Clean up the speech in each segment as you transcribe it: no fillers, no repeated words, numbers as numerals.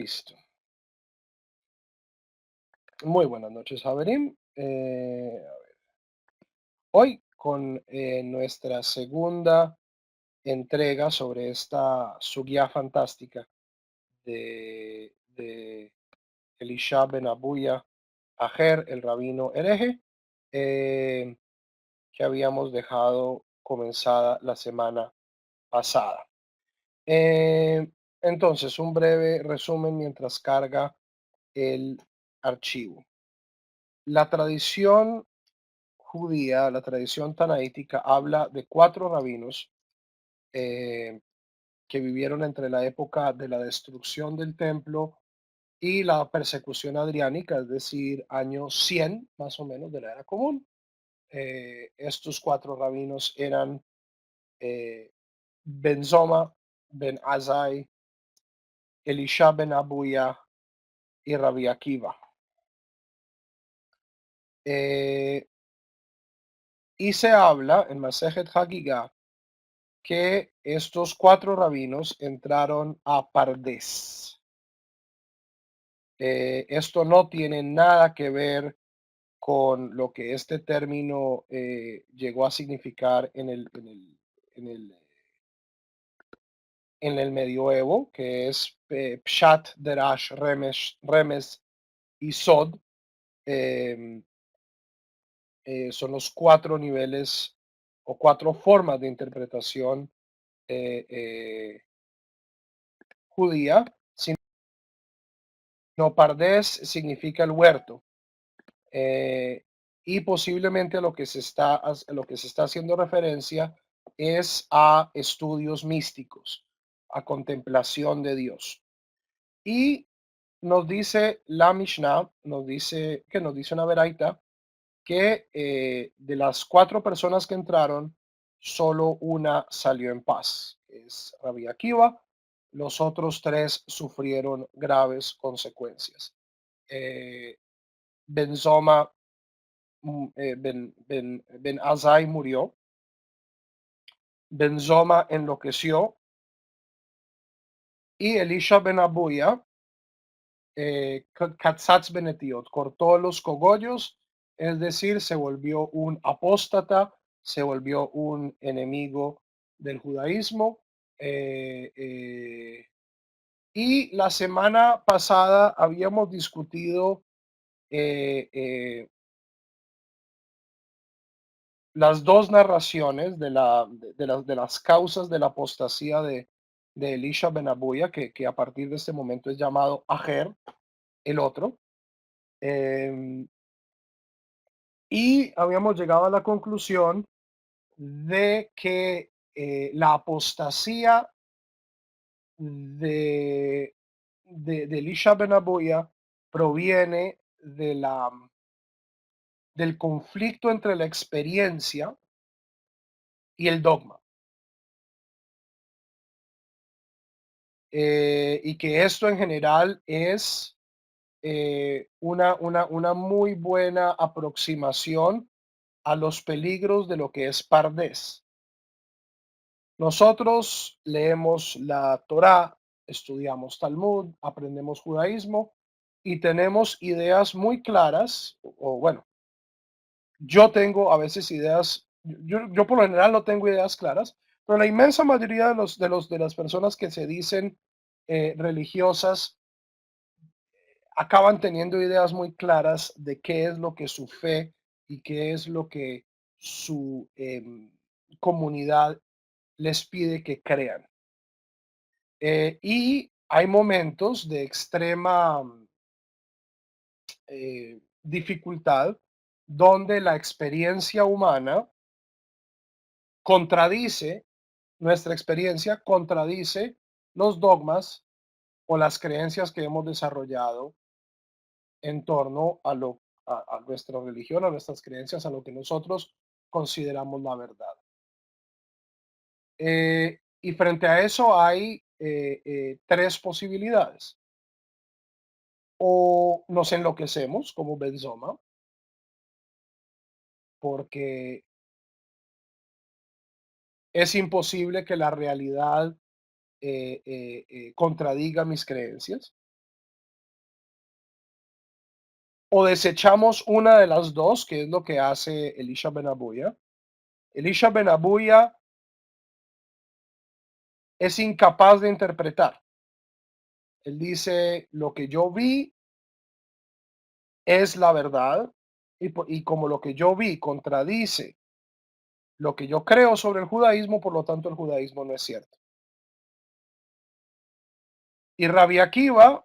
Listo. Muy buenas noches, Javerín. Hoy con nuestra segunda entrega sobre esta guía fantástica de Elisha Ben Abuya Ajer, el rabino hereje, eh, que habíamos dejado comenzada la semana pasada. Eh, entonces, un breve resumen mientras carga el archivo. La tradición judía, la tradición tanaítica, habla de cuatro rabinos eh, que vivieron entre la época de la destrucción del templo y la persecución adriánica, es decir, año 100 más o menos de la era común. Estos cuatro rabinos eran eh, Ben Zoma, Ben Azai, Elisha Ben Abuya y Rabbi Akiva. Eh, y se habla en Masejet Hagigah que estos cuatro rabinos entraron a Pardes. Esto no tiene nada que ver con lo que este término llegó a significar en el medioevo, que es Pshat, Derash, Remes y Sod. Em, son los cuatro niveles o cuatro formas de interpretación eh, eh, judía. No, Pardes significa el huerto. eh, y posiblemente a lo que se está haciendo referencia es a estudios místicos, a contemplación de Dios. Y nos dice la Mishnah, nos dice una veraita, que de las cuatro personas que entraron, solo una salió en paz, es Rabbi Akiva. Los otros tres sufrieron graves consecuencias. Eh, Benzoma, Ben Azai murió, Benzoma enloqueció y Elisha Ben Abuya, Katzatz Benetiot, cortó los cogollos, es decir, se volvió un apóstata, se volvió un enemigo del judaísmo. eh, eh, y la semana pasada habíamos discutido eh, eh, las dos narraciones de las causas de la apostasía de Elisha Ben Abuya, que a partir de este momento es llamado Ajer, el otro. em, y habíamos llegado a la conclusión de que la apostasía de, de Elisha Ben Abuya proviene del conflicto entre la experiencia y el dogma. Y que esto en general es una muy buena aproximación a los peligros de lo que es Pardes. Nosotros leemos la Torá, estudiamos Talmud, aprendemos judaísmo y tenemos ideas muy claras, o bueno, yo tengo a veces ideas, yo por lo general no tengo ideas claras, pero la inmensa mayoría de las personas que se dicen religiosas acaban teniendo ideas muy claras de qué es lo que su fe y qué es lo que su comunidad les pide que crean. Y hay momentos de extrema dificultad donde la experiencia humana contradice, nuestra experiencia contradice los dogmas o las creencias que hemos desarrollado en torno a nuestra religión, a nuestras creencias, a lo que nosotros consideramos la verdad. Y frente a eso hay tres posibilidades. O nos enloquecemos como Benzoma, porque es imposible que la realidad contradiga mis creencias. o desechamos una de las dos, que es lo que hace Elisha Ben Abuya. Elisha Ben Abuya es incapaz de interpretar. Él dice, lo que yo vi es la verdad, y como lo que yo vi contradice lo que yo creo sobre el judaísmo, por lo tanto el judaísmo no es cierto. Y Rabbi Akiva,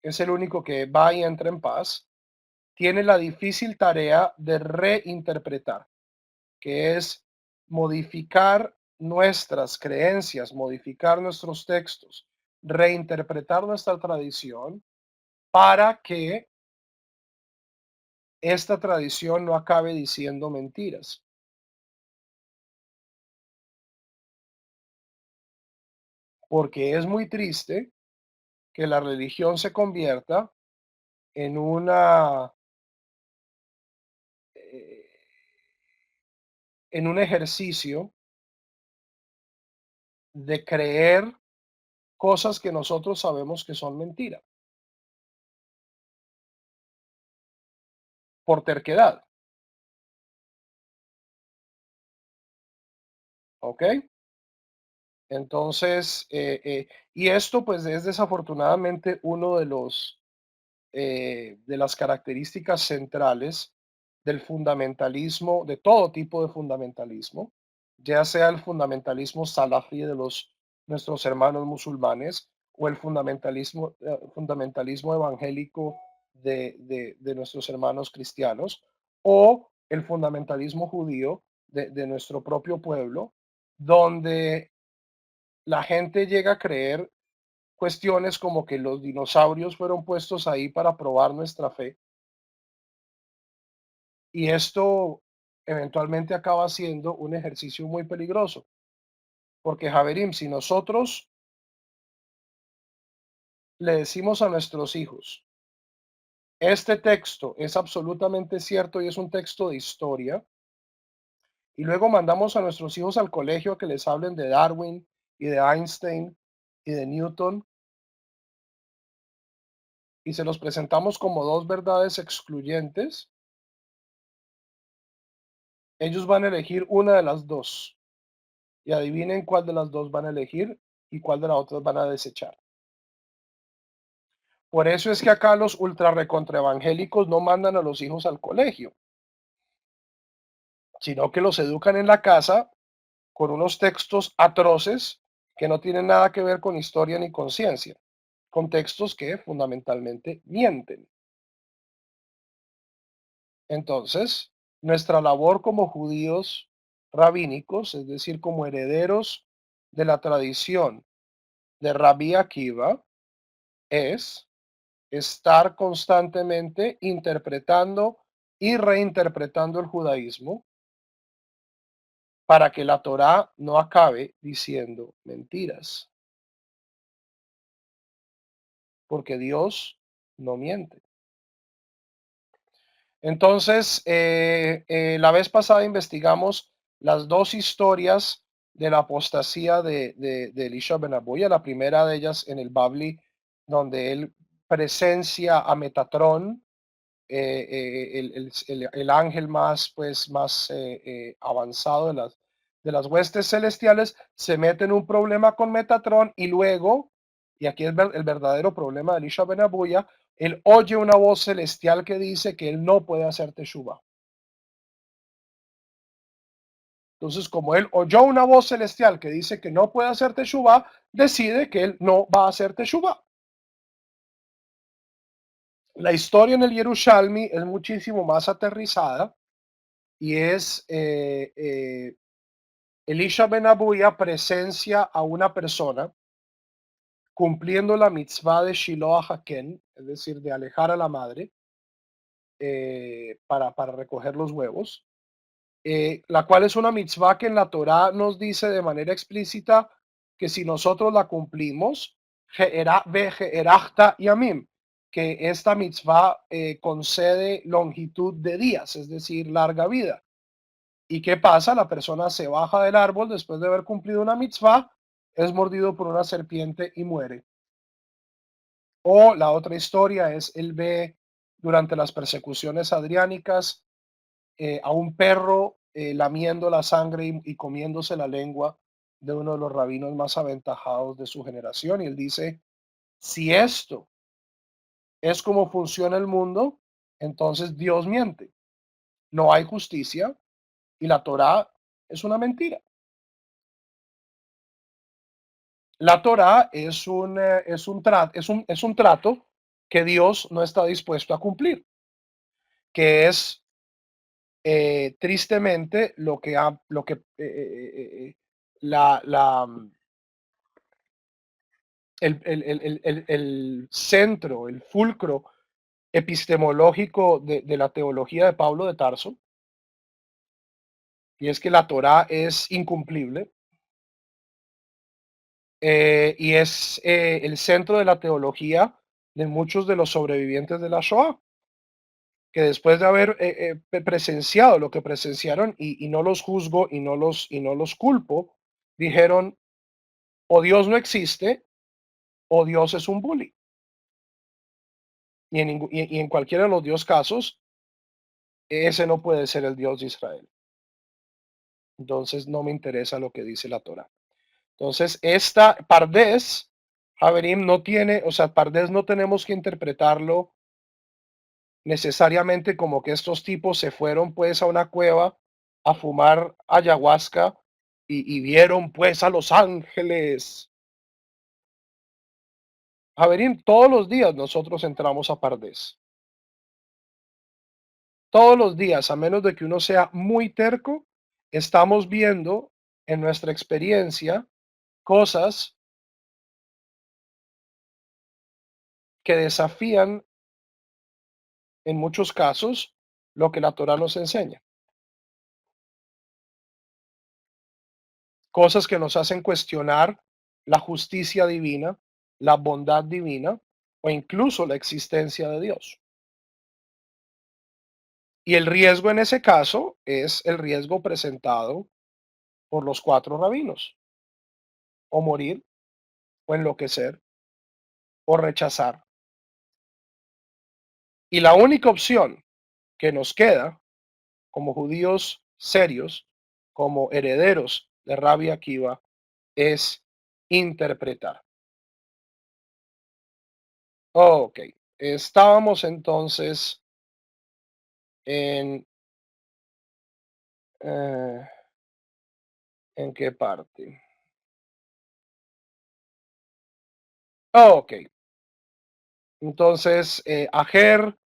que es el único que va y entra en paz, tiene la difícil tarea de reinterpretar, que es modificar nuestras creencias, modificar nuestros textos, reinterpretar nuestra tradición para que esta tradición no acabe diciendo mentiras. Porque es muy triste que la religión se convierta en eh, en un ejercicio de creer cosas que nosotros sabemos que son mentira, por terquedad, ¿ok? Entonces, y esto pues es desafortunadamente uno de de las características centrales del fundamentalismo, de todo tipo de fundamentalismo, ya sea el fundamentalismo salafí de nuestros hermanos musulmanes o el fundamentalismo evangélico de nuestros hermanos cristianos, o el fundamentalismo judío de nuestro propio pueblo, donde la gente llega a creer cuestiones como que los dinosaurios fueron puestos ahí para probar nuestra fe, y esto eventualmente acaba siendo un ejercicio muy peligroso, porque Javerim, si nosotros le decimos a nuestros hijos, este texto es absolutamente cierto y es un texto de historia, y luego mandamos a nuestros hijos al colegio a que les hablen de Darwin y de Einstein y de Newton, y se los presentamos como dos verdades excluyentes, ellos van a elegir una de las dos. Y adivinen cuál de las dos van a elegir y cuál de las otras van a desechar. Por eso es que acá los ultra recontraevangélicos no mandan a los hijos al colegio, sino que los educan en la casa con unos textos atroces que no tienen nada que ver con historia ni con ciencia, con textos que fundamentalmente mienten. Entonces, nuestra labor como judíos rabínicos, es decir, como herederos de la tradición de Rabí Akiva, es estar constantemente interpretando y reinterpretando el judaísmo para que la Torá no acabe diciendo mentiras, porque Dios no miente. Entonces, la vez pasada investigamos las dos historias de la apostasía de Elisha Ben Abuya, la primera de ellas en el Babli, donde él presencia a Metatrón, el ángel más, pues, más avanzado de las huestes celestiales, se mete en un problema con Metatron y luego, y aquí es el verdadero problema de Elisha Ben Abuya, él oye una voz celestial que dice que él no puede hacer teshuva. Entonces, como él oyó una voz celestial que dice que no puede hacer teshuva, decide que él no va a hacer teshuva. La historia en el Yerushalmi es muchísimo más aterrizada y es Elisha Ben Abuya presencia a una persona cumpliendo la mitzvah de Shiloh Haken, es decir, de alejar a la madre para recoger los huevos, la cual es una mitzvah que en la Torá nos dice de manera explícita que si nosotros la cumplimos, yamim, que esta mitzvah concede longitud de días, es decir, larga vida. ¿Y qué pasa? La persona se baja del árbol después de haber cumplido una mitzvah, es mordido por una serpiente y muere. O la otra historia es, él ve durante las persecuciones adriánicas, a un perro lamiendo la sangre y comiéndose la lengua de uno de los rabinos más aventajados de su generación. Y él dice, si esto es como funciona el mundo, entonces Dios miente. No hay justicia y la Torá es una mentira. La Torá es un trato que Dios no está dispuesto a cumplir, que es tristemente el centro, el fulcro epistemológico de la teología de Pablo de Tarso, y es que la Torá es incumplible, y es el centro de la teología de muchos de los sobrevivientes de la Shoah, que después de haber presenciado lo que presenciaron, y no los juzgo y no los culpo, dijeron, o Dios no existe o Dios es un bully. Y en cualquiera de los dos casos, ese no puede ser el Dios de Israel. Entonces no me interesa lo que dice la Torah. Entonces, esta Pardes, Haverim, no tiene, o sea, Pardes no tenemos que interpretarlo necesariamente como que estos tipos se fueron pues a una cueva a fumar ayahuasca y vieron pues a los ángeles. Haverim, todos los días nosotros entramos a Pardes. Todos los días, a menos de que uno sea muy terco, estamos viendo en nuestra experiencia cosas que desafían en muchos casos lo que la Torah nos enseña. Cosas que nos hacen cuestionar la justicia divina, la bondad divina o incluso la existencia de Dios. Y el riesgo en ese caso es el riesgo presentado por los cuatro rabinos: o morir, o enloquecer, o rechazar. Y la única opción que nos queda como judíos serios, como herederos de Rabbi Akiva, es interpretar. Ok, estábamos entonces en, eh, ¿en qué parte? Ok, entonces Ajer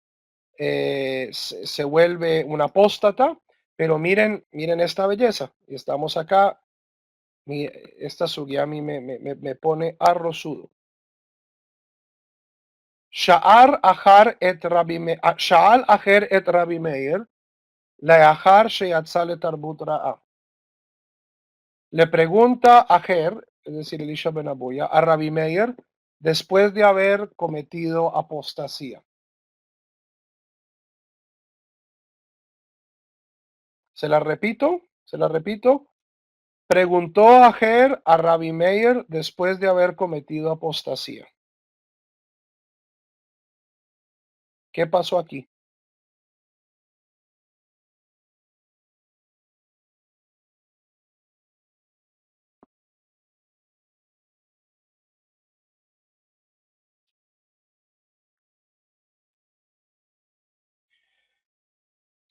se vuelve un apóstata, pero miren esta belleza. Estamos acá, esta suya a mí me pone arrozudo. Sha'al Ajer et Rabbi Meir, Leachar sheyatzá letarbut ra'a. Le pregunta a Ger, es decir, Elisha ben Abuya, a Rabbi Meir, después de haber cometido apostasía. Se la repito. Preguntó a Ger a Rabbi Meir después de haber cometido apostasía. ¿Qué pasó aquí?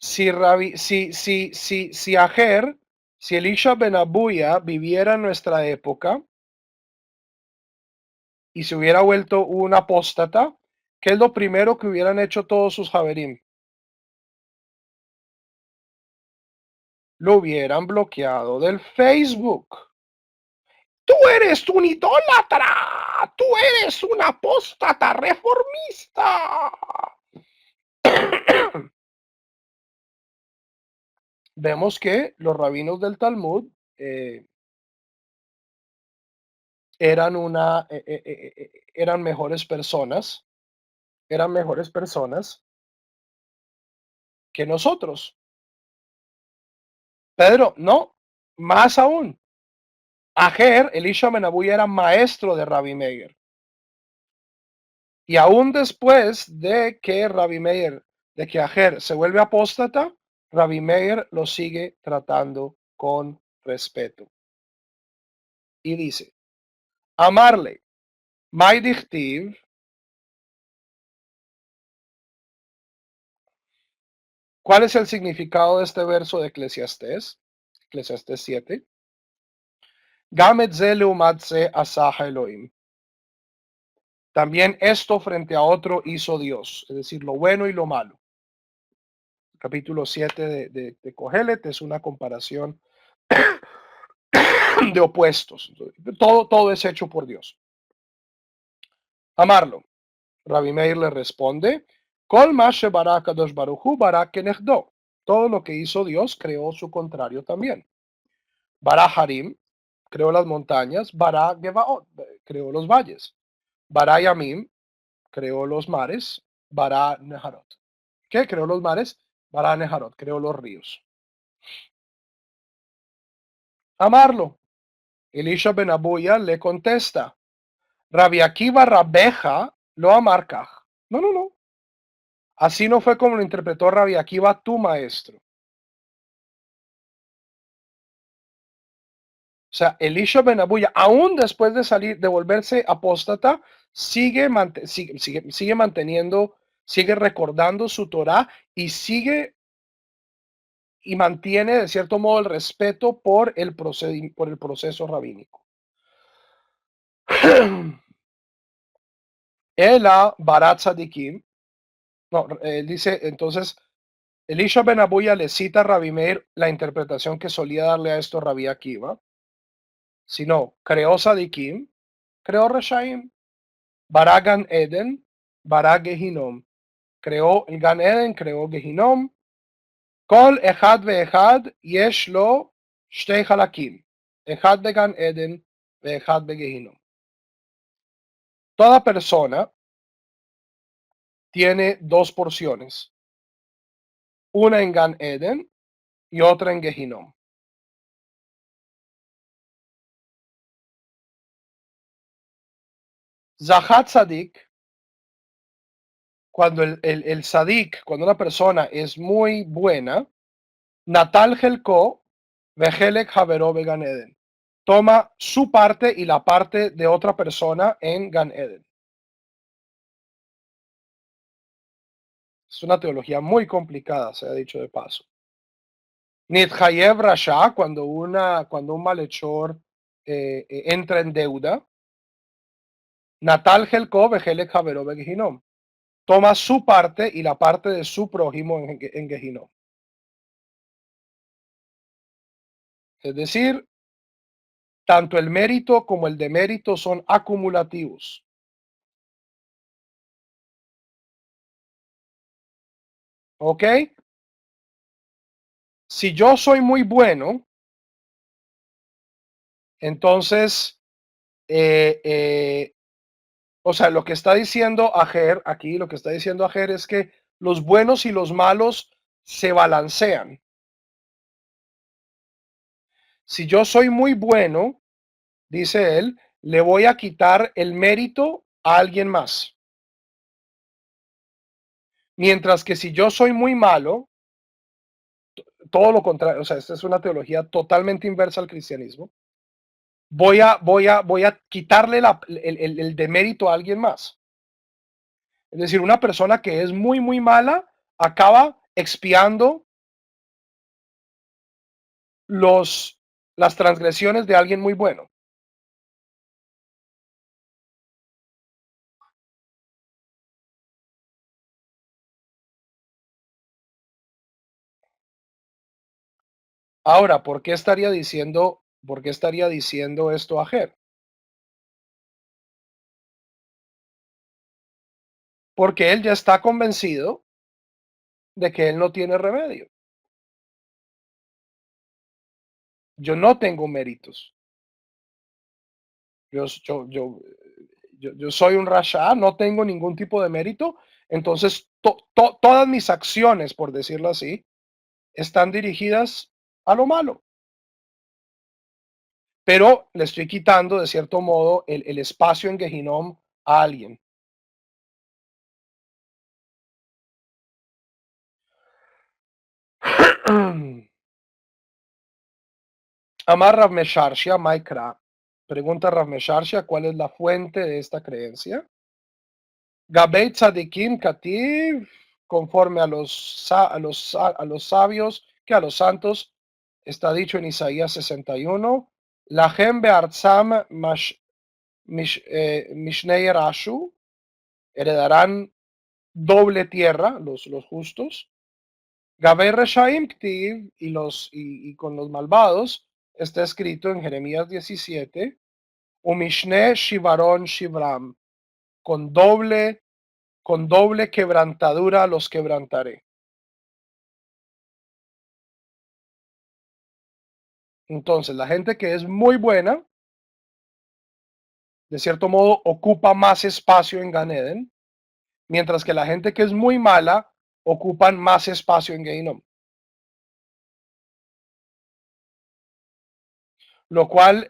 Si Ajer, si Elisha ben Abuya viviera en nuestra época y se hubiera vuelto un apóstata, ¿qué es lo primero que hubieran hecho todos sus Javerim? Lo hubieran bloqueado del Facebook. Tú eres un idólatra, tú eres un apóstata reformista. Vemos que los rabinos del Talmud eh, eran mejores personas que nosotros. Pedro, no, más aún. Ajer, Elisha Menabuya, era maestro de Rabbi Meir. Y aún después de que de que Ajer se vuelve apóstata, Rabbi Meir lo sigue tratando con respeto. Y dice, amarle, Mai dichtiv, ¿cuál es el significado de este verso de Eclesiastés? Eclesiastés 7. Gam et ze leumat ze asah Elohim. También esto frente a otro hizo Dios, es decir, lo bueno y lo malo. Capítulo 7 de Cogelet es una comparación de opuestos. Todo es hecho por Dios. Amarlo. Rabbi Meir le responde, Kol mashe barak Kadosh Baruchu barak kenechdo. Todo lo que hizo Dios creó su contrario también. Bara Harim creó las montañas, Bara Gevaot creó los valles. Bara Yamim creó los mares, Bara Neharot. ¿Qué creó los mares? Bara Neharot creó los ríos. Amarlo. Elisha ben Abuya le contesta, Rabbi Akiva Rabeja lo amarca. No, no, no. Así no fue como lo interpretó Rabbi Akiva, tu maestro. O sea, Elisha ben Abuya, aún después de salir, de volverse apóstata, sigue manteniendo, sigue recordando su Torah y sigue y mantiene de cierto modo el respeto por el proceso rabínico. Ela Barat Sadikim, no, él dice entonces, Elisha ben Abuya le cita a Rabbi Meir la interpretación que solía darle a esto Rabbi Akiva, sino creó Sadikim, creó Reshaim, Bara Gan Eden, Bara Gehinom, creó el Gan Eden, creó Gehinom, Kol Echad Ve'echad Yesh Lo Shtei Halakim, Echad Began Eden, Ve'echad Begehinom. Toda persona tiene dos porciones, una en Gan Eden y otra en Gehinom. Zahat Sadik, cuando el Sadik, cuando una persona es muy buena, Natal Helko, Vejelek Havero Gan Eden. Toma su parte y la parte de otra persona en Gan Eden. Es una teología muy complicada, se ha dicho de paso. Nithayev Rasha, cuando un malhechor entra en deuda, Natal Helko Vejelek Havero Gehinom. Toma su parte y la parte de su prójimo en Gehinom. Es decir, tanto el mérito como el demérito son acumulativos. ¿Ok? Si yo soy muy bueno, entonces, o sea, lo que está diciendo Ajer aquí, lo que está diciendo Ajer es que los buenos y los malos se balancean. Si yo soy muy bueno, dice él, le voy a quitar el mérito a alguien más. Mientras que si yo soy muy malo, todo lo contrario, o sea, esta es una teología totalmente inversa al cristianismo. Voy a quitarle el demérito a alguien más. Es decir, una persona que es muy, muy mala acaba expiando las transgresiones de alguien muy bueno. Ahora, por qué estaría diciendo esto a Ger? Porque él ya está convencido de que él no tiene remedio. Yo no tengo méritos. Yo, yo, yo, yo soy un rasha, no tengo ningún tipo de mérito. Entonces, todas mis acciones, por decirlo así, están dirigidas a lo malo. Pero le estoy quitando, de cierto modo, el espacio en Gehinom a alguien. Amar Rav Mesharsha, Maikra. Pregunta Rav Mesharsha, ¿cuál es la fuente de esta creencia? Gabei Tzadikim Kativ, conforme a los sabios, que a los santos, está dicho en Isaías 61, Lahem Be'artzam Mishnei Rashu, heredarán doble tierra los justos. Gabei Reshaim Ktiv, y con los malvados, está escrito en Jeremías 17, Umishne Shivaron Shivram, con doble quebrantadura los quebrantaré. Entonces, la gente que es muy buena, de cierto modo, ocupa más espacio en Gan Eden, mientras que la gente que es muy mala, ocupan más espacio en Gehinom. Lo cual,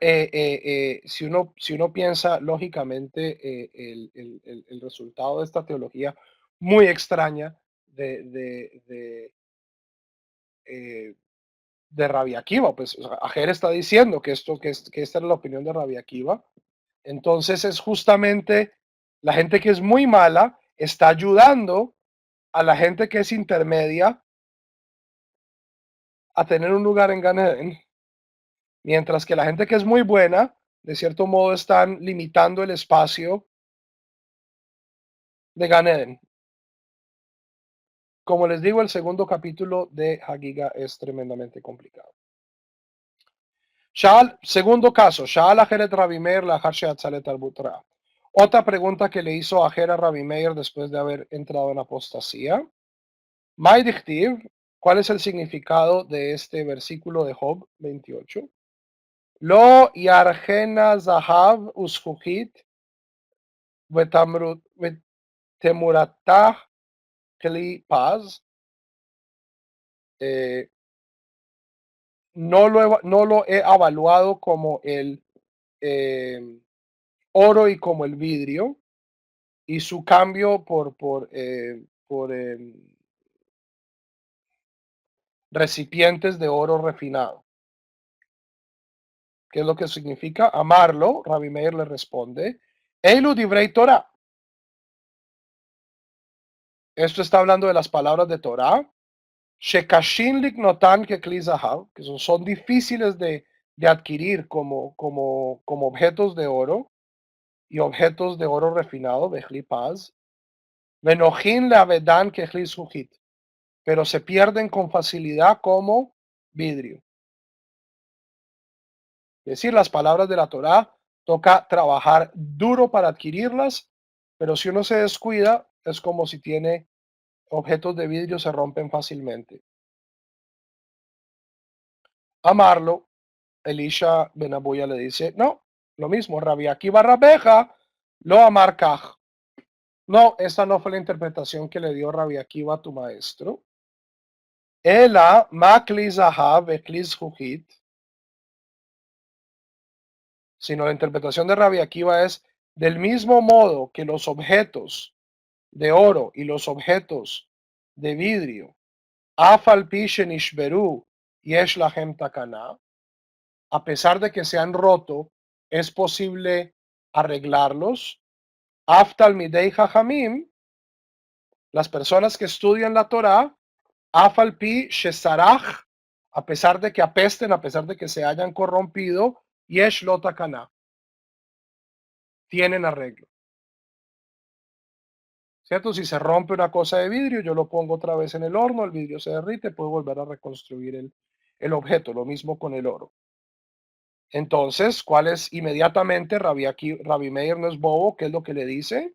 si uno piensa lógicamente, el resultado de esta teología muy extraña eh, de Rabbi Akiva, pues Ajer está diciendo que esta es la opinión de Rabbi Akiva. Entonces es justamente la gente que es muy mala está ayudando a la gente que es intermedia a tener un lugar en Gan Eden, mientras que la gente que es muy buena, de cierto modo, están limitando el espacio de Gan Eden. Como les digo, el segundo capítulo de Hagiga es tremendamente complicado. Segundo caso, Shaal Ajeret Rabbi Meir Lahar Sheatzalet al Butra. Otra pregunta que le hizo Ajer a Rabbi Meir después de haber entrado en apostasía. Mai Dichtiv, ¿cuál es el significado de este versículo de Job 28? Lo yargena zahav ushuchit vetemuratah kli paz. No lo he evaluado como el eh, oro y como el vidrio, y su cambio por recipientes de oro refinado. ¿Qué es lo que significa? Amarlo. Rabbi Meir le responde, Eilu divrei Torah. Esto está hablando de las palabras de Torah. Shekashin liknotan que que son difíciles de adquirir como objetos de oro y objetos de oro refinado, Bechli Paz. Venojin le avedan que pero se pierden con facilidad como vidrio. Es decir, las palabras de la Torá toca trabajar duro para adquirirlas, pero si uno se descuida, es como si tiene objetos de vidrio, se rompen fácilmente. Amarlo, Elisha Ben Abuya le dice, no, lo mismo, Rabbi Akiva Rabeja, lo amarcaj. No, esta no fue la interpretación que le dio Rabbi Akiva a tu maestro. Ela makli zahav eklis juhit, sino la interpretación de Rabbi Akiva es del mismo modo que los objetos de oro y los objetos de vidrio, afal pishen ishberu yesh lahem takana, a pesar de que se han roto, es posible arreglarlos. Aftal midei hajamim, las personas que estudian la Torah, afal pi shesarach, a pesar de que apesten, a pesar de que se hayan corrompido, yesh lo takana, tienen arreglo. ¿Cierto? Si se rompe una cosa de vidrio, yo lo pongo otra vez en el horno, el vidrio se derrite, puedo volver a reconstruir el objeto, lo mismo con el oro. Entonces, ¿cuál es inmediatamente? Rabbi Meir no es bobo, ¿qué es lo que le dice?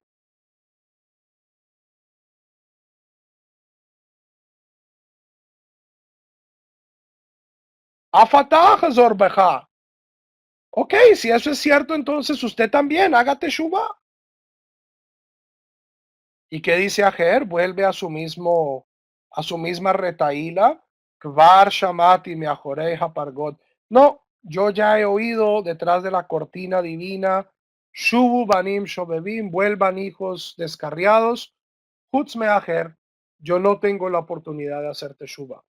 Afatah zorbeja. Ok, si eso es cierto, entonces usted también, hágate shuba. ¿Y qué dice Ajer? Vuelve a su misma retaíla. Kvar shamati meajoreja pargot. No, yo ya he oído detrás de la cortina divina. Shubu banim shobebim, vuelvan hijos descarriados. Hutz meajer, yo no tengo la oportunidad de hacerte shuba.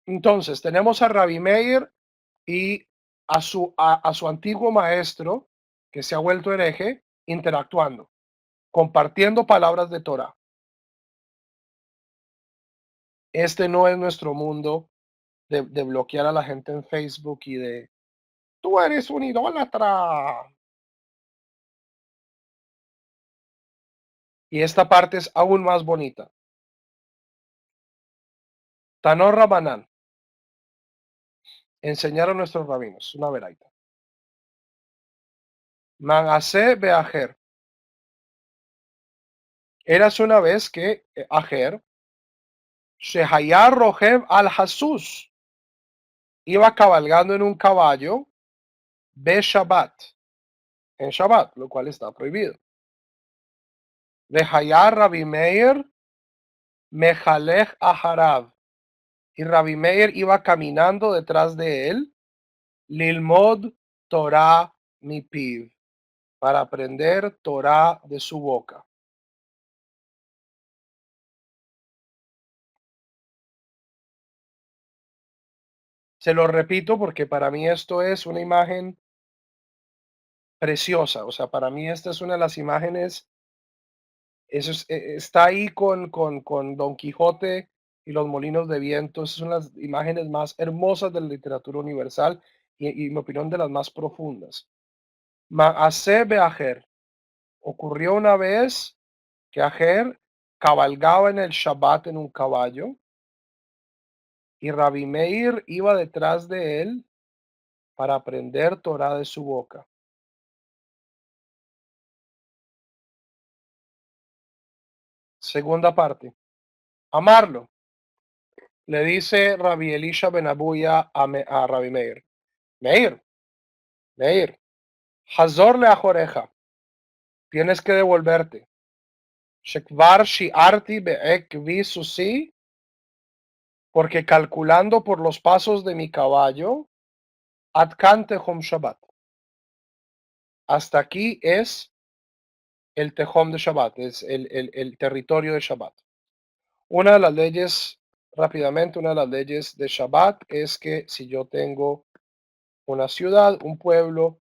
Entonces, tenemos a Rabbi Meir y a su antiguo maestro, que se ha vuelto hereje, interactuando, compartiendo palabras de Torah. Este no es nuestro mundo de bloquear a la gente en Facebook y de, tú eres un idólatra. Y esta parte es aún más bonita. Tanor Rabanán, enseñaron nuestros rabinos, una veraita. Manasé Beajer. Eras una vez que Ajer, Shehayar Rojev al Hasus, iba cabalgando en un caballo, Be Shabbat, en Shabbat, lo cual está prohibido. Behayar Rabbi Meir, Mejalech Aharav. Y Rabbi Meir iba caminando detrás de él, Lilmod Torah Mipiv, para aprender Torah de su boca. Se lo repito porque para mí esto es una imagen preciosa. O sea, para mí esta es una de las imágenes, está ahí con Don Quijote y los molinos de viento. Es una de las imágenes más hermosas de la literatura universal y en mi opinión de las más profundas. Maaseh Beajer. Ocurrió una vez que Ajer cabalgaba en el Shabbat en un caballo y Rabbi Meir iba detrás de él para aprender Torah de su boca. Segunda parte. Amarlo. Le dice Rabbi Elisha Ben Abuya a Rabbi Meir. Meir, Meir, Hazor le ajoreja. Tienes que devolverte. Shekvar shi'arti be'ek visusi. Porque calculando por los pasos de mi caballo, Atkante Hom Shabbat. Hasta aquí es el Tejom de Shabbat, es el territorio de Shabbat. Una de las leyes, rápidamente, una de las leyes de Shabbat es que si yo tengo una ciudad, un pueblo,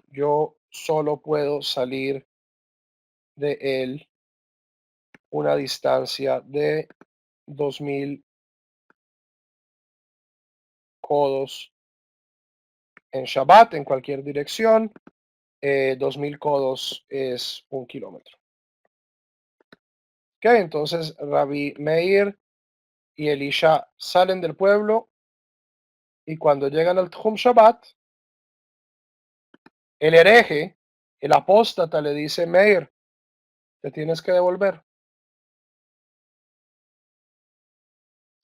yo solo puedo salir de él una distancia de 2000 codos en Shabbat, en cualquier dirección. 2000 codos es 1 kilómetro. Ok, entonces Rabbi Meir y Elisha salen del pueblo y cuando llegan al Tchum Shabbat, el hereje, el apóstata le dice, Meir, te tienes que devolver.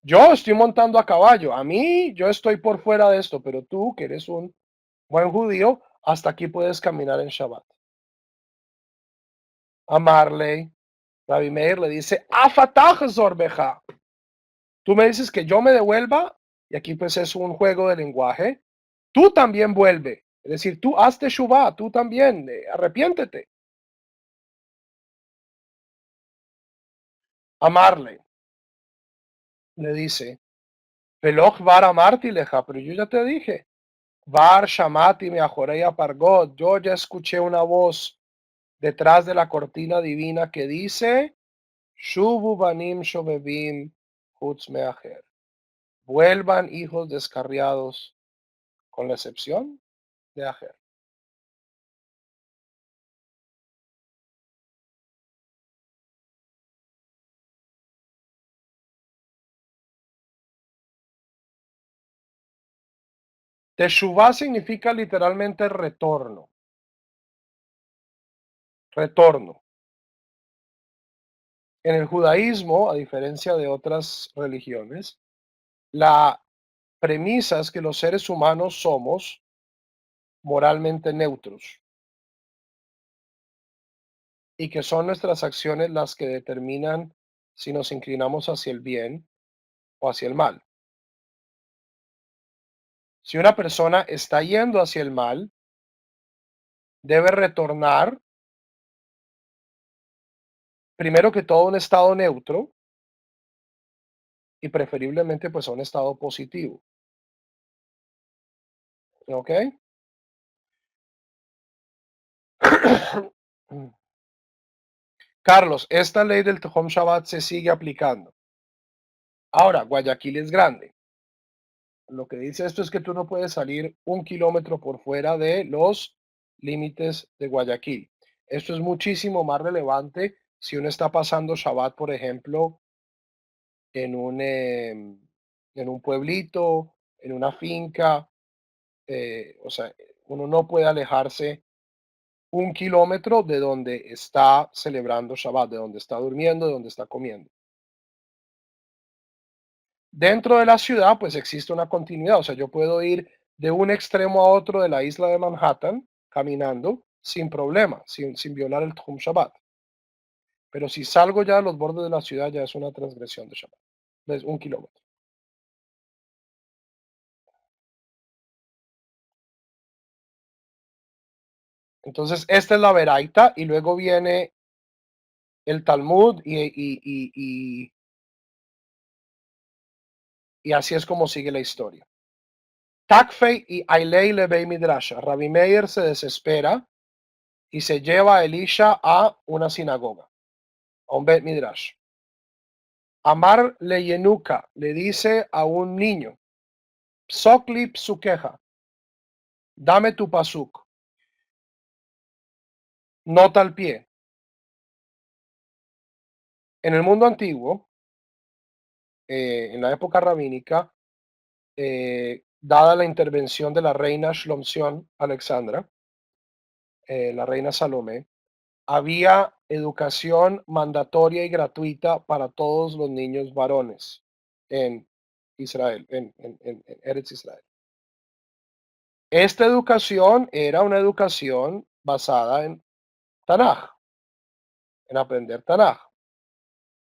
Yo estoy montando a caballo, a mí yo estoy por fuera de esto, pero tú que eres un buen judío, hasta aquí puedes caminar en Shabbat. A Marley, Rabbi Meir le dice, Afatach Zorbeja. Tú me dices que yo me devuelva, y aquí pues es un juego de lenguaje, tú también vuelve. Es decir, tú hazte Shuvah, tú también, arrepiéntete. A Marley le dice, Veloch var amarti leja, pero yo ya te dije, var shamati me ajoreya pargot, yo ya escuché una voz detrás de la cortina divina que dice, Shubu banim shobebim hutz meacher. Vuelvan hijos descarriados, con la excepción de Ajer. Teshuvah significa literalmente retorno. Retorno. En el judaísmo, a diferencia de otras religiones, la premisa es que los seres humanos somos moralmente neutros y que son nuestras acciones las que determinan si nos inclinamos hacia el bien o hacia el mal. Si una persona está yendo hacia el mal, debe retornar primero que todo a un estado neutro y preferiblemente pues a un estado positivo. ¿Ok? Carlos, esta ley del Tehom Shabbat se sigue aplicando. Ahora, Guayaquil es grande. Lo que dice esto es que tú no puedes salir 1 kilómetro por fuera de los límites de Guayaquil. Esto es muchísimo más relevante si uno está pasando Shabbat, por ejemplo, en un pueblito, en una finca. O sea, uno no puede alejarse 1 kilómetro de donde está celebrando Shabbat, de donde está durmiendo, de donde está comiendo. Dentro de la ciudad, pues existe una continuidad, o sea, yo puedo ir de un extremo a otro de la isla de Manhattan caminando sin problema, sin violar el Tchum Shabbat. Pero si salgo ya de los bordes de la ciudad, ya es una transgresión de Shabbat. Es 1 kilómetro. Entonces, esta es la veraita y luego viene el Talmud y así es como sigue la historia. Takfei y Ailei Levei Midrash. Rabbi Meir se desespera y se lleva a Elisha a una sinagoga, a un Bet Midrash. Amar le Yenuka le dice a un niño, Psokli psukeja, dame tu pasuk, nota al pie. En el mundo antiguo, en la época rabínica, dada la intervención de la reina Shlomsion Alexandra, la reina Salomé, había educación mandatoria y gratuita para todos los niños varones en Israel, en Eretz Israel. Esta educación era una educación basada en Tanaj, en aprender Tanaj,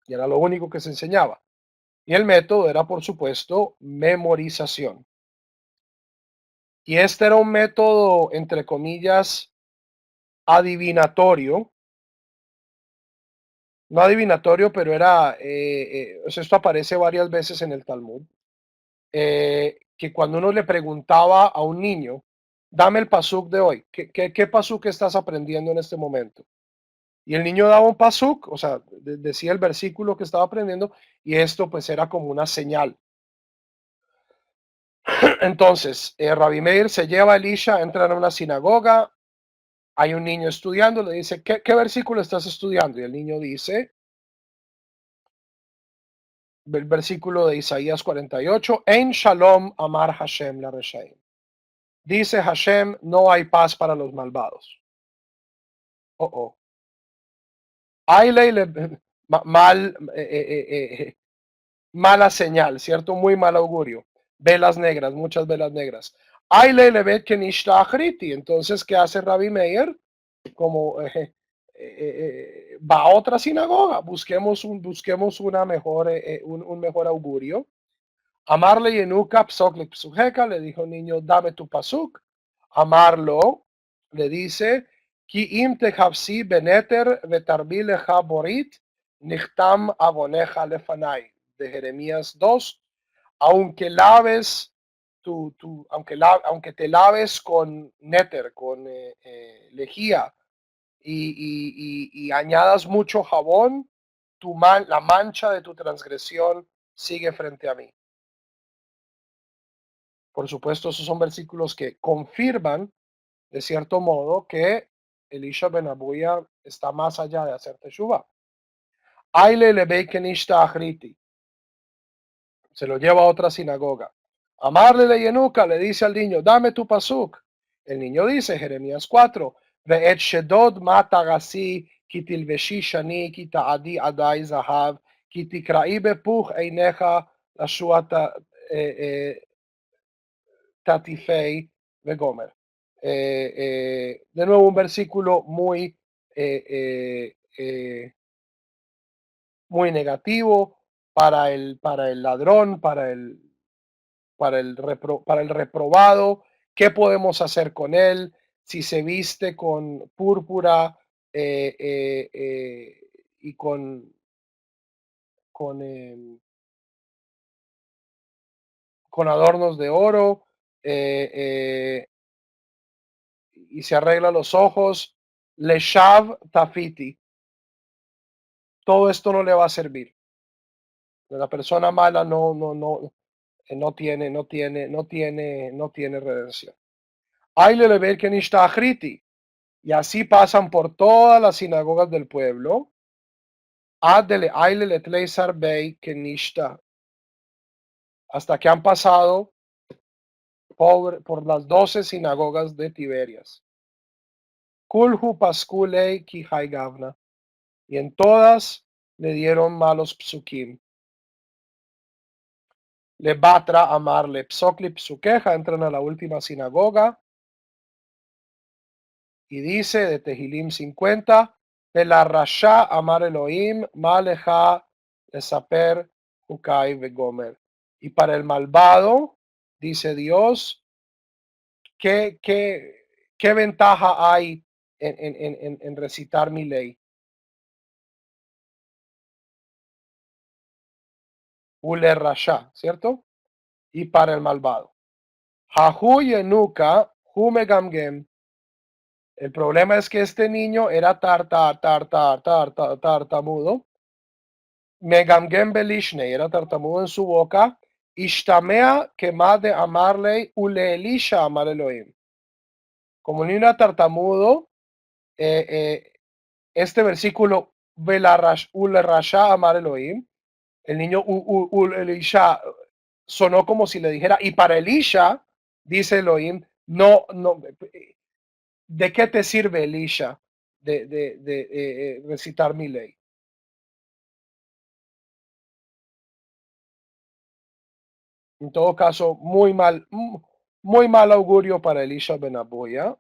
y era lo único que se enseñaba. Y el método era, por supuesto, memorización. Y este era un método, entre comillas, adivinatorio, no adivinatorio, pero era, esto aparece varias veces en el Talmud, que cuando uno le preguntaba a un niño, dame el pasuk de hoy, ¿qué pasuk estás aprendiendo en este momento? Y el niño daba un pasuk, o sea, decía el versículo que estaba aprendiendo, y esto pues era como una señal. Entonces, Rabbi Meir se lleva a Elisha, entran a una sinagoga, hay un niño estudiando, le dice, ¿qué versículo estás estudiando? Y el niño dice, el versículo de Isaías 48, En Shalom Amar Hashem la Reshaim. Dice Hashem, no hay paz para los malvados. Oh, oh. Mal, mala señal, ¿cierto? Muy mal augurio. Velas negras, muchas velas negras. Entonces, ¿qué hace Rabbi Meir? Como va a otra sinagoga, busquemos un mejor augurio. Amarle Yenuka psok psujeca, le dijo niño, dame tu pasuk. Amarlo, le dice, ki im techavsi beneter vetarbi lecha borit, nichtam aboneja lefanai, de Jeremías 2, aunque laves aunque te laves con néter, con lejía, y añadas mucho jabón, la mancha de tu transgresión sigue frente a mí. Por supuesto, esos son versículos que confirman, de cierto modo, que Elisha ben Abuya está más allá de hacer teshuva. Aile le achriti, se lo lleva a otra sinagoga. Amarle le Yenuka le dice al niño, dame tu pasuk. El niño dice, Jeremías 4, Ve'et shedod matagasi kitilveshi shani kita'adi adai zahav kitikra'i bepuch eineja lashuata tatifei vegomer. De nuevo un versículo muy negativo para el ladrón, para el reprobado. ¿Qué podemos hacer con él? Si se viste con púrpura y con con adornos de oro, eh, eh, y se arregla los ojos. Leshav tafiti. Todo esto no le va a servir. La persona mala no tiene redención. Aile lever que nishtachriti. Y así pasan por todas las sinagogas del pueblo. Adele aile letleisar bey que nishta. Hasta que han pasado por las 12 sinagogas de Tiberias. Kulhu paskulei ki gavna. Y en todas le dieron malos psukim. Le batra amarle psokli psukeja. Entran a la última sinagoga y dice de Tehilim 50, la rasha amar Elohim, maleja esaper hukai vegomer. Y para el malvado, dice Dios, ¿qué ventaja hay en recitar mi ley? Ule rasha, ¿cierto? Y para el malvado. Hahu yenuka hume gamgem. El problema es que este niño era tartamudo. Megamgem belishne, era tartamudo en su boca. Ishtamea que más de amarle, ule elisha amar Elohim. Como el niño era tartamudo, este versículo, ule rasha amar Elohim, el niño Elisha sonó como si le dijera, y para Elisha, dice Elohim, no, ¿de qué te sirve Elisha de recitar mi ley? En todo caso, muy mal augurio para Elisha ben Abuya.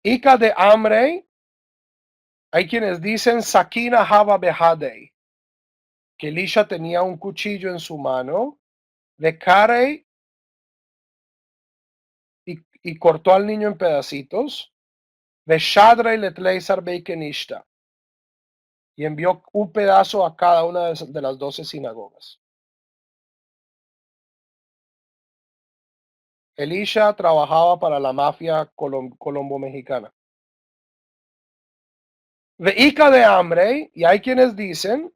Ica de hambre, hay quienes dicen Sakina Hava Behadei, que Elisha tenía un cuchillo en su mano, de Carey y cortó al niño en pedacitos, de Shadra y Letleisar Beikenishta, y envió un pedazo a cada una de las 12 sinagogas. Elisha trabajaba para la mafia colombo-mexicana. Ica de hambre, y hay quienes dicen,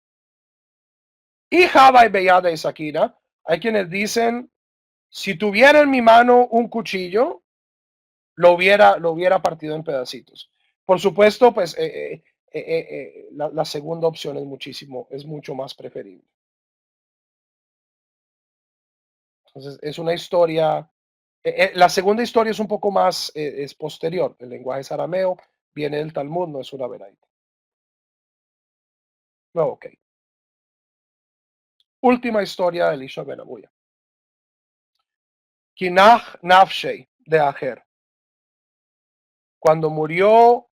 y Java y Bellada y Sakina, hay quienes dicen, si tuviera en mi mano un cuchillo, lo hubiera partido en pedacitos. Por supuesto, pues la segunda opción es mucho más preferible. Entonces, es una historia, la segunda historia es un poco más, es posterior. El lenguaje es arameo, viene del Talmud, no es una veraita. No, ok. Última historia de Elisha ben Abuya. Kinach Nafshei de Ajer. Cuando murió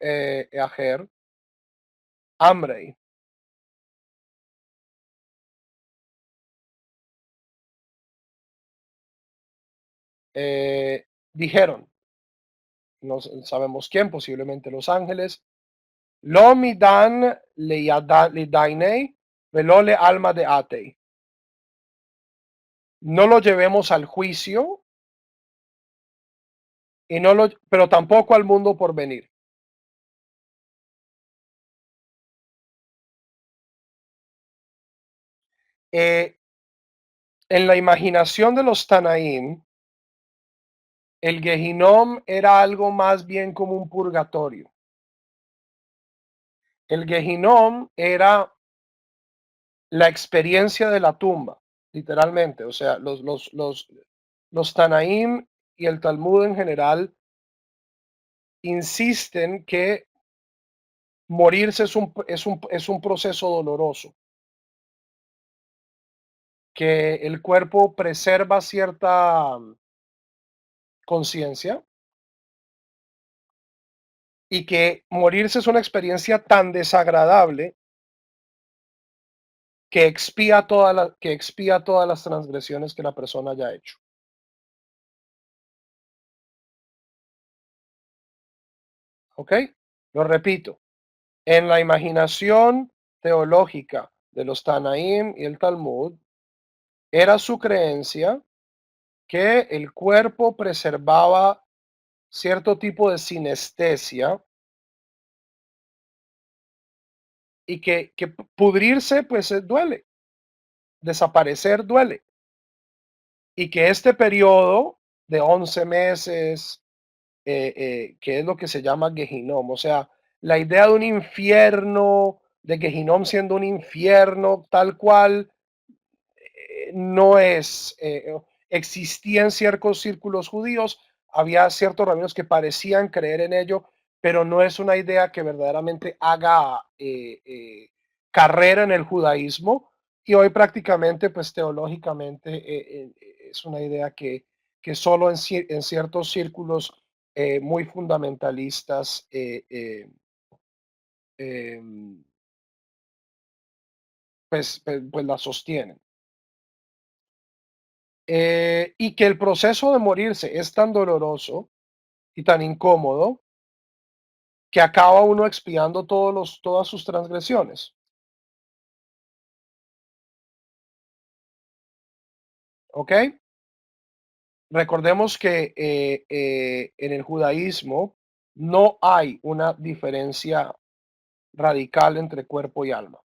Ajer, Amrei, dijeron, no sabemos quién, posiblemente los ángeles, Lo midan le dainei, velo le alma de atei. No lo llevemos al juicio, pero tampoco al mundo por venir. En la imaginación de los Tanaim, el Gehinom era algo más bien como un purgatorio. El Gehinom era la experiencia de la tumba, literalmente. O sea, los Tanaim y el Talmud en general insisten que morirse es un proceso doloroso, que el cuerpo preserva cierta conciencia y que morirse es una experiencia tan desagradable que expía todas las transgresiones que la persona haya hecho. ¿Ok? Lo repito. En la imaginación teológica de los Tanaim y el Talmud, era su creencia que el cuerpo preservaba cierto tipo de sinestesia y que pudrirse pues duele, desaparecer duele, y que este periodo de 11 meses, que es lo que se llama Gehinom, o sea, la idea de un infierno, de Gehinom siendo un infierno tal cual, no es, existía en ciertos círculos judíos, había ciertos rabinos que parecían creer en ello, pero no es una idea que verdaderamente haga carrera en el judaísmo, y hoy prácticamente, pues teológicamente, es una idea que solo en ciertos círculos muy fundamentalistas em, pues la sostienen. Y que el proceso de morirse es tan doloroso y tan incómodo que acaba uno expiando todas sus transgresiones. ¿Ok? Recordemos que en el judaísmo no hay una diferencia radical entre cuerpo y alma.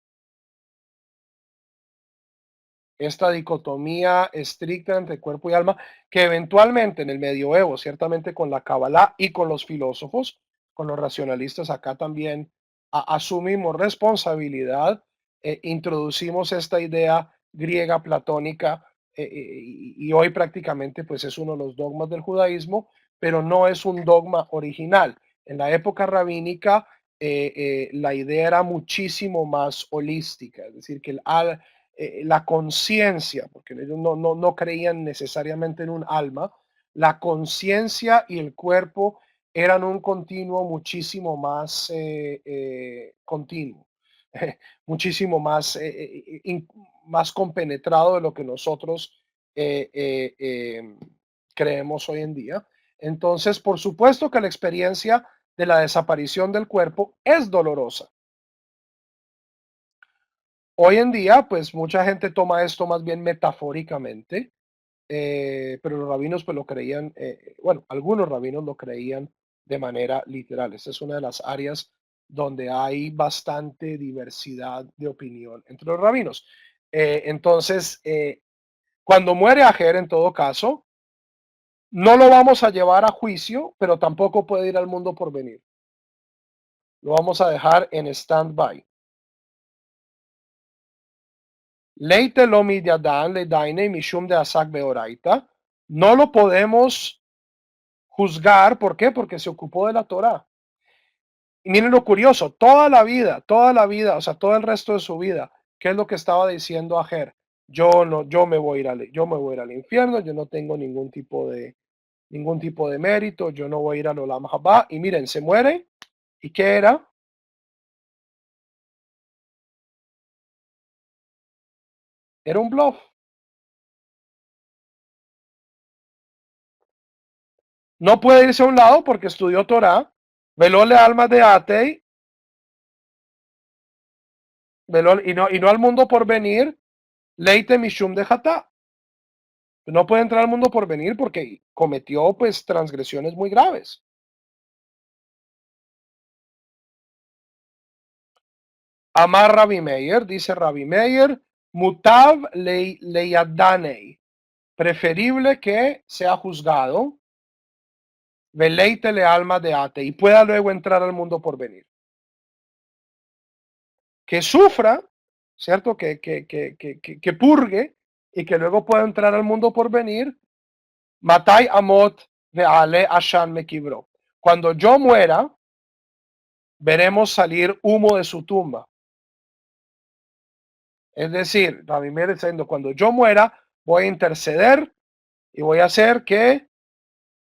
Esta dicotomía estricta entre cuerpo y alma, que eventualmente en el medioevo, ciertamente con la Kabbalah y con los filósofos, con los racionalistas, acá también asumimos responsabilidad, introducimos esta idea griega platónica, y hoy prácticamente pues es uno de los dogmas del judaísmo, pero no es un dogma original. En la época rabínica, la idea era muchísimo más holística, es decir, que la conciencia, porque ellos no creían necesariamente en un alma, la conciencia y el cuerpo eran un continuo muchísimo más continuo, muchísimo más, más compenetrado de lo que nosotros eh, eh, eh, creemos hoy en día. Entonces, por supuesto que la experiencia de la desaparición del cuerpo es dolorosa. Hoy en día, pues mucha gente toma esto más bien metafóricamente, pero los rabinos pues lo creían, bueno, algunos rabinos lo creían de manera literal. Esta es una de las áreas donde hay bastante diversidad de opinión entre los rabinos. Entonces, cuando muere Ajer, en todo caso, no lo vamos a llevar a juicio, pero tampoco puede ir al mundo por venir. Lo vamos a dejar en stand-by. Leite lo midiadan le daine mishum de asak beoraita. No lo podemos juzgar. ¿Por qué? Porque se ocupó de la Torah. Y miren lo curioso, toda la vida, o sea, todo el resto de su vida, ¿qué es lo que estaba diciendo Ajer? Yo no, yo me voy a ir al infierno, yo no tengo ningún tipo de mérito, yo no voy a ir al Olam Haba. Y miren, se muere. ¿Y qué era? Era un bluff. No puede irse a un lado porque estudió Torah, velóle almas de Atei, y no al mundo por venir, leite mishum de jatá. No puede entrar al mundo por venir porque cometió pues transgresiones muy graves. Amar Rabbi Meir, dice Rabbi Meir, mutav leyadanei, preferible que sea juzgado, veleite le alma de ate, y pueda luego entrar al mundo por venir. Que sufra, ¿cierto? Que purgue y que luego pueda entrar al mundo por venir. Matai amot veale ashan me quibró. Cuando yo muera, veremos salir humo de su tumba. Es decir, Rabbi Meir está diciendo, cuando yo muera, voy a interceder y voy a hacer que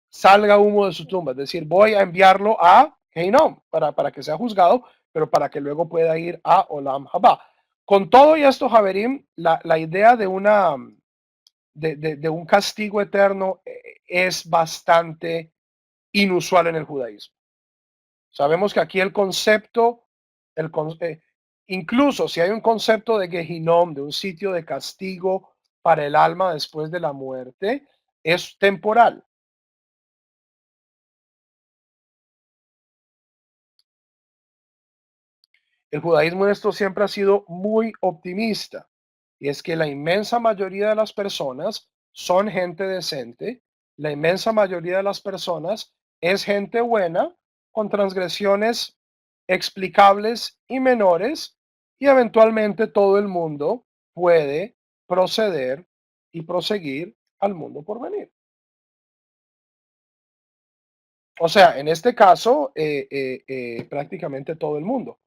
salga humo de su tumba. Es decir, voy a enviarlo a Heinom para que sea juzgado, pero para que luego pueda ir a Olam Haba. Con todo y esto, Javerim, la idea de un castigo eterno es bastante inusual en el judaísmo. Sabemos que aquí el concepto, Incluso si hay un concepto de Gehinom, de un sitio de castigo para el alma después de la muerte, es temporal. El judaísmo en esto siempre ha sido muy optimista, y es que la inmensa mayoría de las personas son gente decente, la inmensa mayoría de las personas es gente buena, con transgresiones explicables y menores, y eventualmente todo el mundo puede proceder y proseguir al mundo por venir. O sea, en este caso, prácticamente todo el mundo.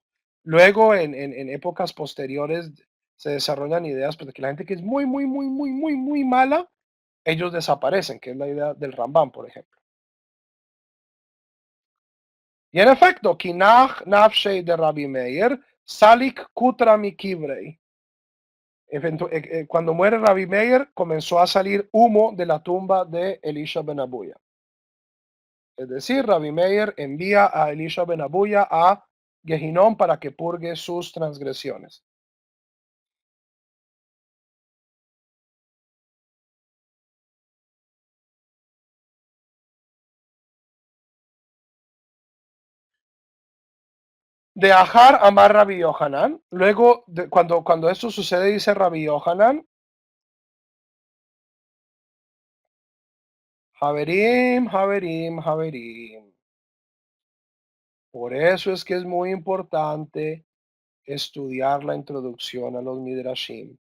Luego, en épocas posteriores, se desarrollan ideas pues, de que la gente que es muy, muy, muy, muy, muy, muy mala, ellos desaparecen, que es la idea del Rambam, por ejemplo. Y en efecto, Kinach Nafshei de Rabbi Meir, Salik Kutra Mikibrei. Cuando muere Rabbi Meir, comenzó a salir humo de la tumba de Elisha ben Abuya. Es decir, Rabbi Meir envía a Elisha ben Abuya a Gehinnom para que purgue sus transgresiones. De Ajar amar Rabbi Yohanan. Luego, cuando esto sucede, dice Rabbi Yohanan, Haverim, Haverim, Haverim. Por eso es que es muy importante estudiar la introducción a los Midrashim.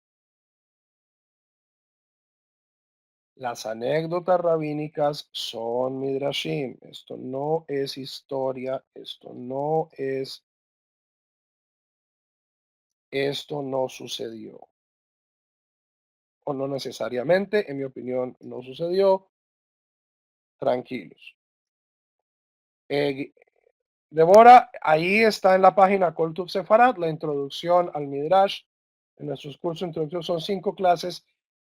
Las anécdotas rabínicas son Midrashim. Esto no es historia, esto no sucedió. O no necesariamente, en mi opinión, no sucedió. Tranquilos. Eh, Devora, ahí está en la página Koltub Sefarad, la introducción al Midrash. En nuestros cursos de introducción son 5 clases.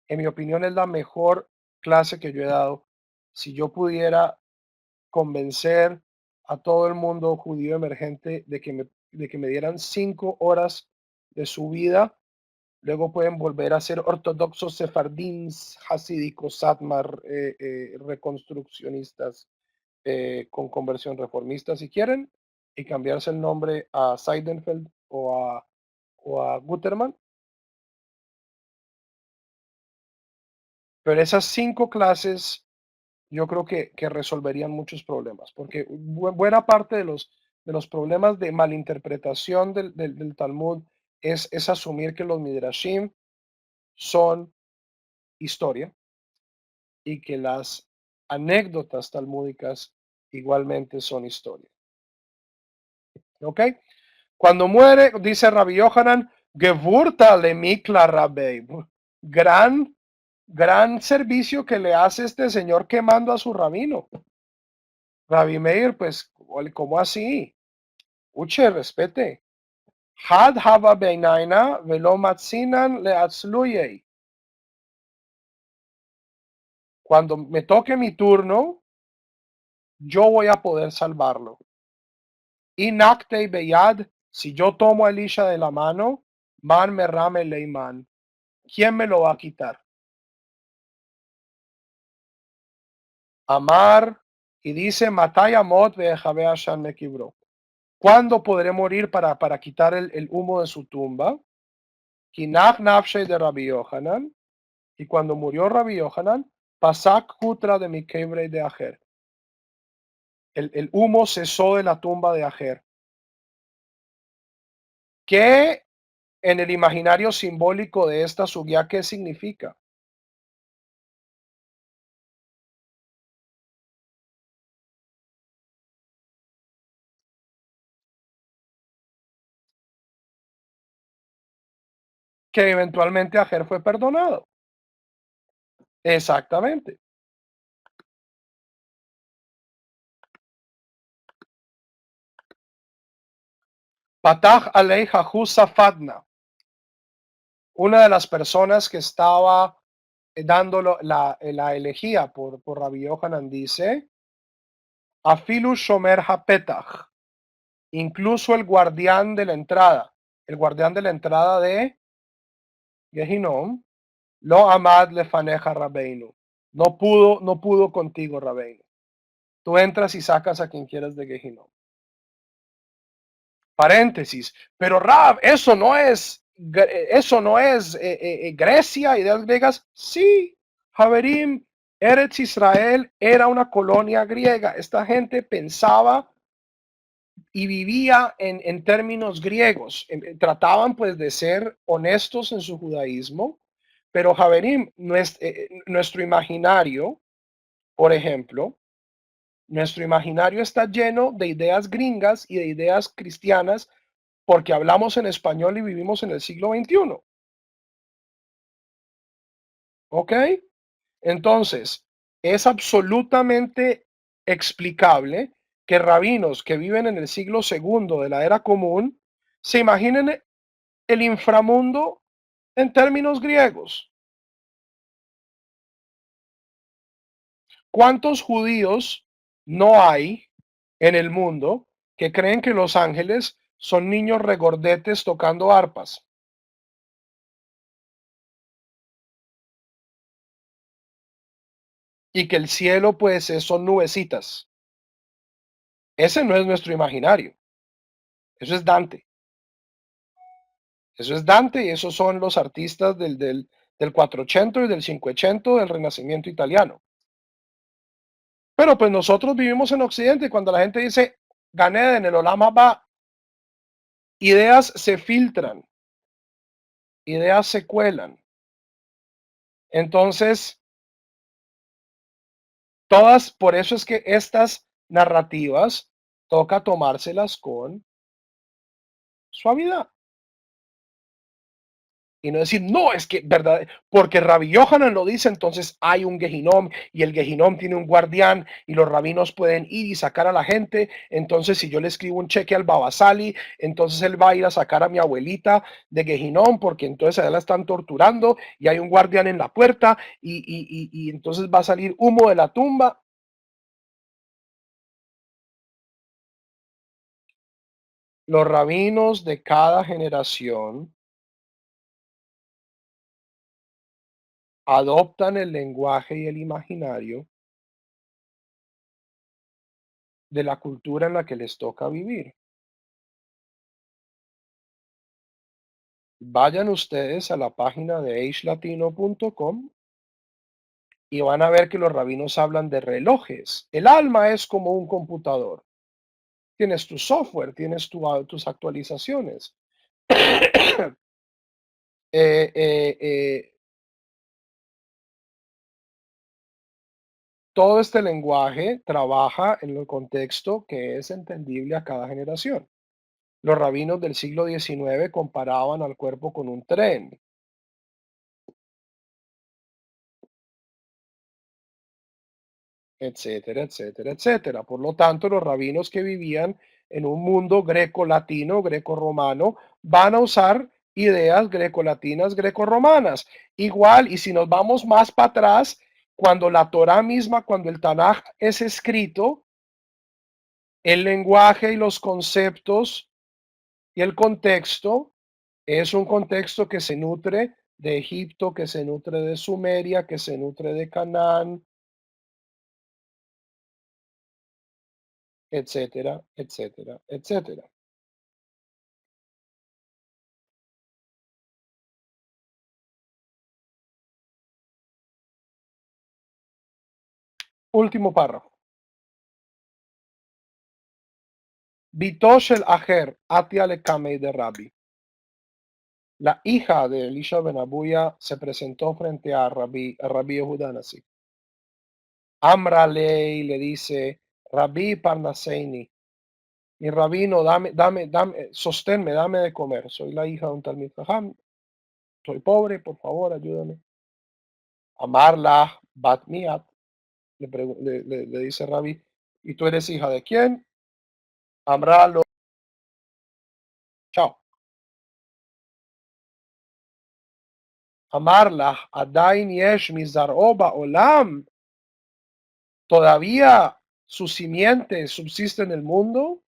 En mi opinión es la mejor clase que yo he dado. Si yo pudiera convencer a todo el mundo judío emergente de que me dieran 5 horas de su vida, luego pueden volver a ser ortodoxos, sefardín, hasídicos, satmar, reconstruccionistas, con conversión reformista si quieren, y cambiarse el nombre a Seidenfeld o a Guterman. Pero esas 5 clases yo creo que resolverían muchos problemas, porque buena parte de los problemas de malinterpretación del Talmud es asumir que los Midrashim son historia y que las anécdotas talmúdicas igualmente son historia. ¿Ok? Cuando muere, dice Rabbi Yohanan, Gevurta le mikla Rabbi. Gran, gran servicio que le hace este señor quemando a su rabino. Rabbi Meir, pues, ¿cómo así? Uche, respete. Had hava beinaina velo matzinan le atzluyei. Cuando me toque mi turno, yo voy a poder salvarlo. Inaktei beyad, si yo tomo a Elisha de la mano, man me rame leiman. ¿Quién me lo va a quitar? Amar, y dice, Mataya Mot Shan me quebró. ¿Cuándo podré morir para quitar el humo de su tumba? Kinach Nafshe de Rabbi Yohanan, y cuando murió Rabbi Yohanan, Pasak Kutra de Mikebre de Ajer. El humo cesó de la tumba de Ajer. ¿Qué en el imaginario simbólico de esta sugia, qué significa? Que eventualmente Ajer fue perdonado. Exactamente. Patach Alei Jahusa Fadna, una de las personas que estaba dando la elegía por Rabbi Yohanan, dice, Afilu Shomer HaPetach, incluso el guardián de la entrada. el guardián de la entrada de Gehinom, lo amad lefaneja Rabbeinu. No pudo contigo, Rabbeinu. Tú entras y sacas a quien quieras de Gehinom. Paréntesis. Pero Rab, eso no es Grecia, ideas griegas. Sí, Haverim, Eretz Israel era una colonia griega. Esta gente pensaba y vivía en términos griegos. Trataban pues de ser honestos en su judaísmo, pero Haverim, nuestro imaginario, por ejemplo, nuestro imaginario está lleno de ideas gringas y de ideas cristianas porque hablamos en español y vivimos en el siglo XXI. ¿Ok? Entonces, es absolutamente explicable que rabinos que viven en el siglo segundo de la era común se imaginen el inframundo en términos griegos. ¿Cuántos judíos no hay en el mundo que creen que los ángeles son niños regordetes tocando arpas y que el cielo pues son nubecitas? Ese no es nuestro imaginario. Eso es Dante. Eso es Dante y esos son los artistas del 400 y del 500 del Renacimiento italiano. Pero pues nosotros vivimos en Occidente y cuando la gente dice Gané en el Olama va, ideas se filtran, ideas se cuelan. Entonces, por eso es que estas narrativas toca tomárselas con suavidad. Y no decir, no, es que, verdad, porque Rabbi Yohanan lo dice, entonces hay un Gehinom y el Gehinom tiene un guardián y los rabinos pueden ir y sacar a la gente. Entonces, si yo le escribo un cheque al Babasali, entonces él va a ir a sacar a mi abuelita de Gehinom porque entonces a ella la están torturando y hay un guardián en la puerta y entonces va a salir humo de la tumba. Los rabinos de cada generación adoptan el lenguaje y el imaginario de la cultura en la que les toca vivir. Vayan ustedes a la página de agelatino.com y van a ver que los rabinos hablan de relojes. El alma es como un computador. Tienes tu software, tienes tus actualizaciones. Eh, eh, eh, todo este lenguaje trabaja en el contexto que es entendible a cada generación. Los rabinos del siglo XIX comparaban al cuerpo con un tren. Etcétera, etcétera, etcétera. Por lo tanto, los rabinos que vivían en un mundo greco-latino, greco-romano, van a usar ideas greco-latinas, greco-romanas. Igual, y si nos vamos más para atrás, cuando la Torá misma, cuando el Tanaj es escrito, el lenguaje y los conceptos y el contexto es un contexto que se nutre de Egipto, que se nutre de Sumeria, que se nutre de Canaán, etcétera, etcétera, etcétera. Último párrafo. Bitosh el Ajer, Atia le Kamei de Rabbi. La hija de Elisha ben Abuya se presentó frente a Rabbi Yehuda Nasi. Amra le dice, Rabbi Parnaseini, mi rabino, sosténme, dame de comer. Soy la hija de un Talmid Jajam, soy pobre, por favor, ayúdame. Amarla Bat Miat, le dice Rabbi, ¿y tú eres hija de quién? Amralo, chao. Amarla, Adain Yesh Mizar-Oba Olam, todavía su simiente subsiste en el mundo.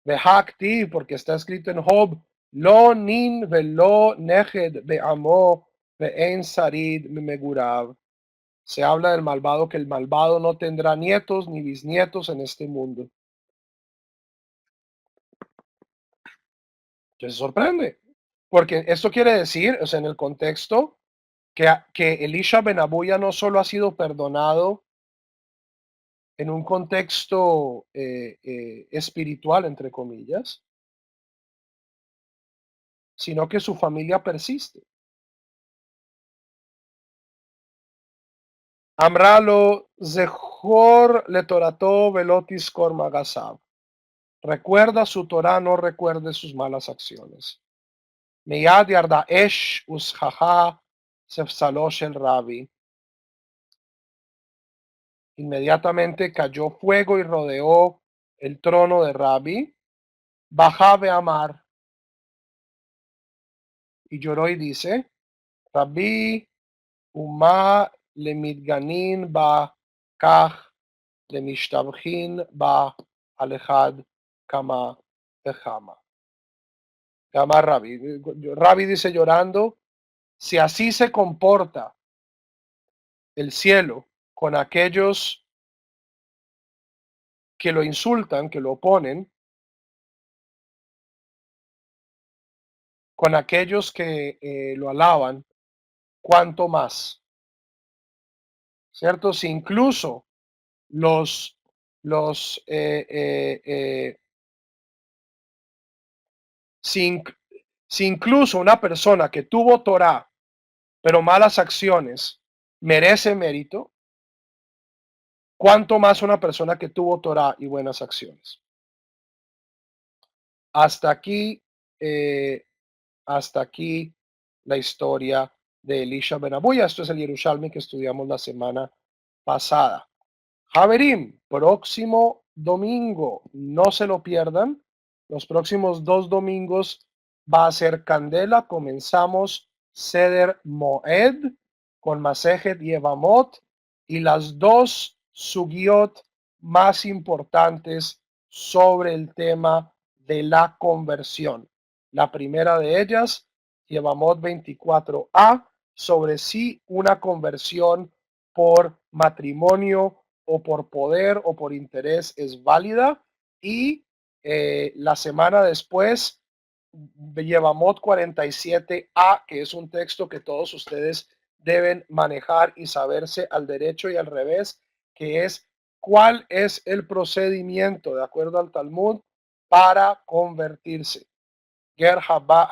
Behakti, porque está escrito en Job Lo nin velo neged be'amo ve'en sarid memegurav. Se habla del malvado, que el malvado no tendrá nietos ni bisnietos en este mundo. Entonces sorprende, porque esto quiere decir, o sea, en el contexto, que Elisha Ben Abuya no solo ha sido perdonado en un contexto espiritual, entre comillas, sino que su familia persiste. Amralo Zehor le Torato Velotis Kormagasab. Recuerda su Torah, no recuerde sus malas acciones. Meyad yarda esh ushaha sefsalosh el Rabbi. Inmediatamente cayó fuego y rodeó el trono de Rabbi. Bajabe Amar, y lloró y dice, Rabbi Uma lemidganin ba kach lemishtabchin ba alejad kama vejama. Kama Rabbi. Rabbi dice llorando, si así se comporta el cielo con aquellos que lo insultan, que lo oponen, con aquellos que lo alaban, cuánto más, ¿cierto? Si incluso los, los si, si incluso una persona que tuvo Torah, pero malas acciones, merece mérito, cuánto más una persona que tuvo Torah y buenas acciones. Hasta aquí, eh, hasta aquí la historia de Elisha Ben Abuya. Esto es el Yerushalmi que estudiamos la semana pasada. Haverim, próximo domingo, no se lo pierdan. Los próximos 2 domingos va a ser Candela. Comenzamos Seder Moed con Masejet Yevamot y las dos sugiot más importantes sobre el tema de la conversión. La primera de ellas, Yevamot 24a, sobre si una conversión por matrimonio o por poder o por interés es válida, y la semana después Yevamot 47a, que es un texto que todos ustedes deben manejar y saberse al derecho y al revés, que es cuál es el procedimiento de acuerdo al Talmud para convertirse. Ger haba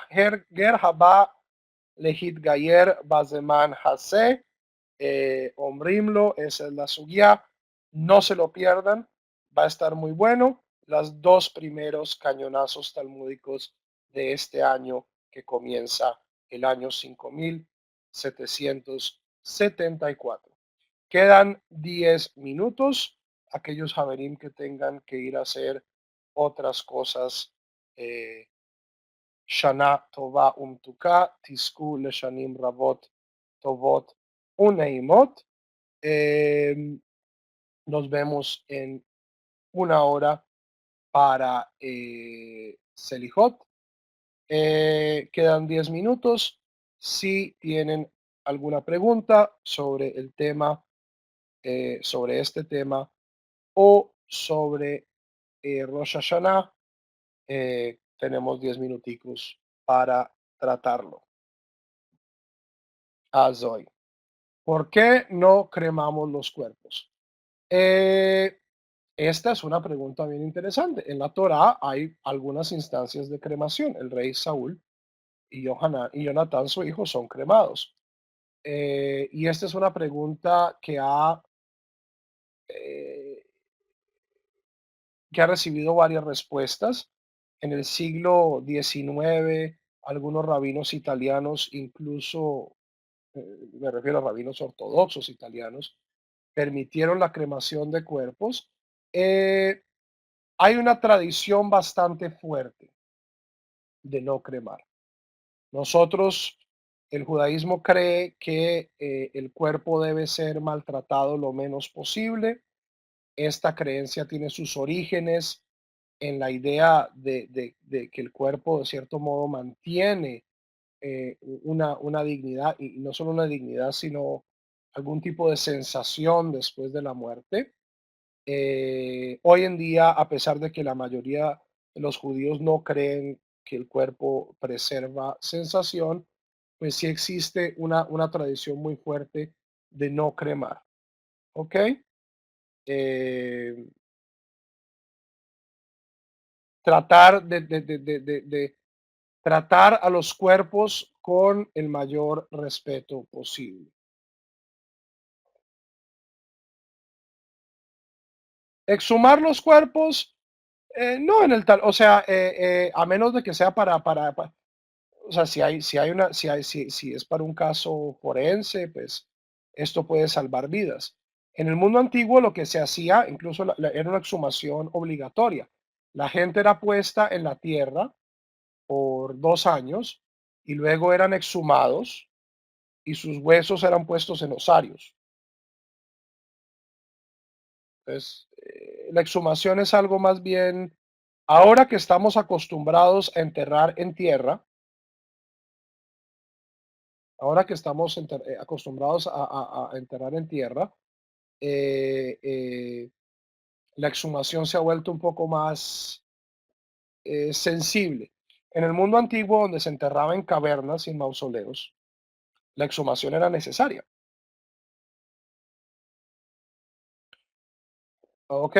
lehit gayer bazeman hase. Omrimlo, esa es la suya, no se lo pierdan, va a estar muy bueno. Los dos primeros cañonazos talmúdicos de este año que comienza el año 5774. Quedan 10 minutos. Aquellos Javerim que tengan que ir a hacer otras cosas, Shana Tova Umtuka, Tisku Leshanim Rabot Tovot Uneimot. Nos vemos en una hora para Selijot. Quedan 10 minutos. Si tienen alguna pregunta sobre el tema, sobre este tema o sobre Rosh Hashanah, tenemos 10 minuticos para tratarlo. Azoy. ¿Por qué no cremamos los cuerpos? Esta es una pregunta bien interesante. En la Torá hay algunas instancias de cremación. El rey Saúl y Jonatán, su hijo, son cremados. Y esta es una pregunta eh, que ha recibido varias respuestas. En el siglo XIX, algunos rabinos italianos, incluso me refiero a rabinos ortodoxos italianos, permitieron la cremación de cuerpos. Hay una tradición bastante fuerte de no cremar. Nosotros, el judaísmo cree que el cuerpo debe ser maltratado lo menos posible. Esta creencia tiene sus orígenes en la idea de que el cuerpo de cierto modo mantiene una dignidad, y no solo una dignidad, sino algún tipo de sensación después de la muerte. Hoy en día, a pesar de que la mayoría de los judíos no creen que el cuerpo preserva sensación, pues sí existe una tradición muy fuerte de no cremar, ¿ok? Eh, tratar de tratar a los cuerpos con el mayor respeto posible. Exhumar los cuerpos, no en el tal, o sea, a menos de que sea o sea, si es para un caso forense, pues esto puede salvar vidas. En el mundo antiguo lo que se hacía, incluso era una exhumación obligatoria. La gente era puesta en la tierra por 2 años y luego eran exhumados y sus huesos eran puestos en osarios. Entonces, la exhumación es algo más bien, ahora que estamos acostumbrados a enterrar en tierra, ahora que estamos acostumbrados a enterrar en tierra, eh, eh, la exhumación se ha vuelto un poco más sensible. En el mundo antiguo, donde se enterraba en cavernas y en mausoleos, la exhumación era necesaria. ¿Ok?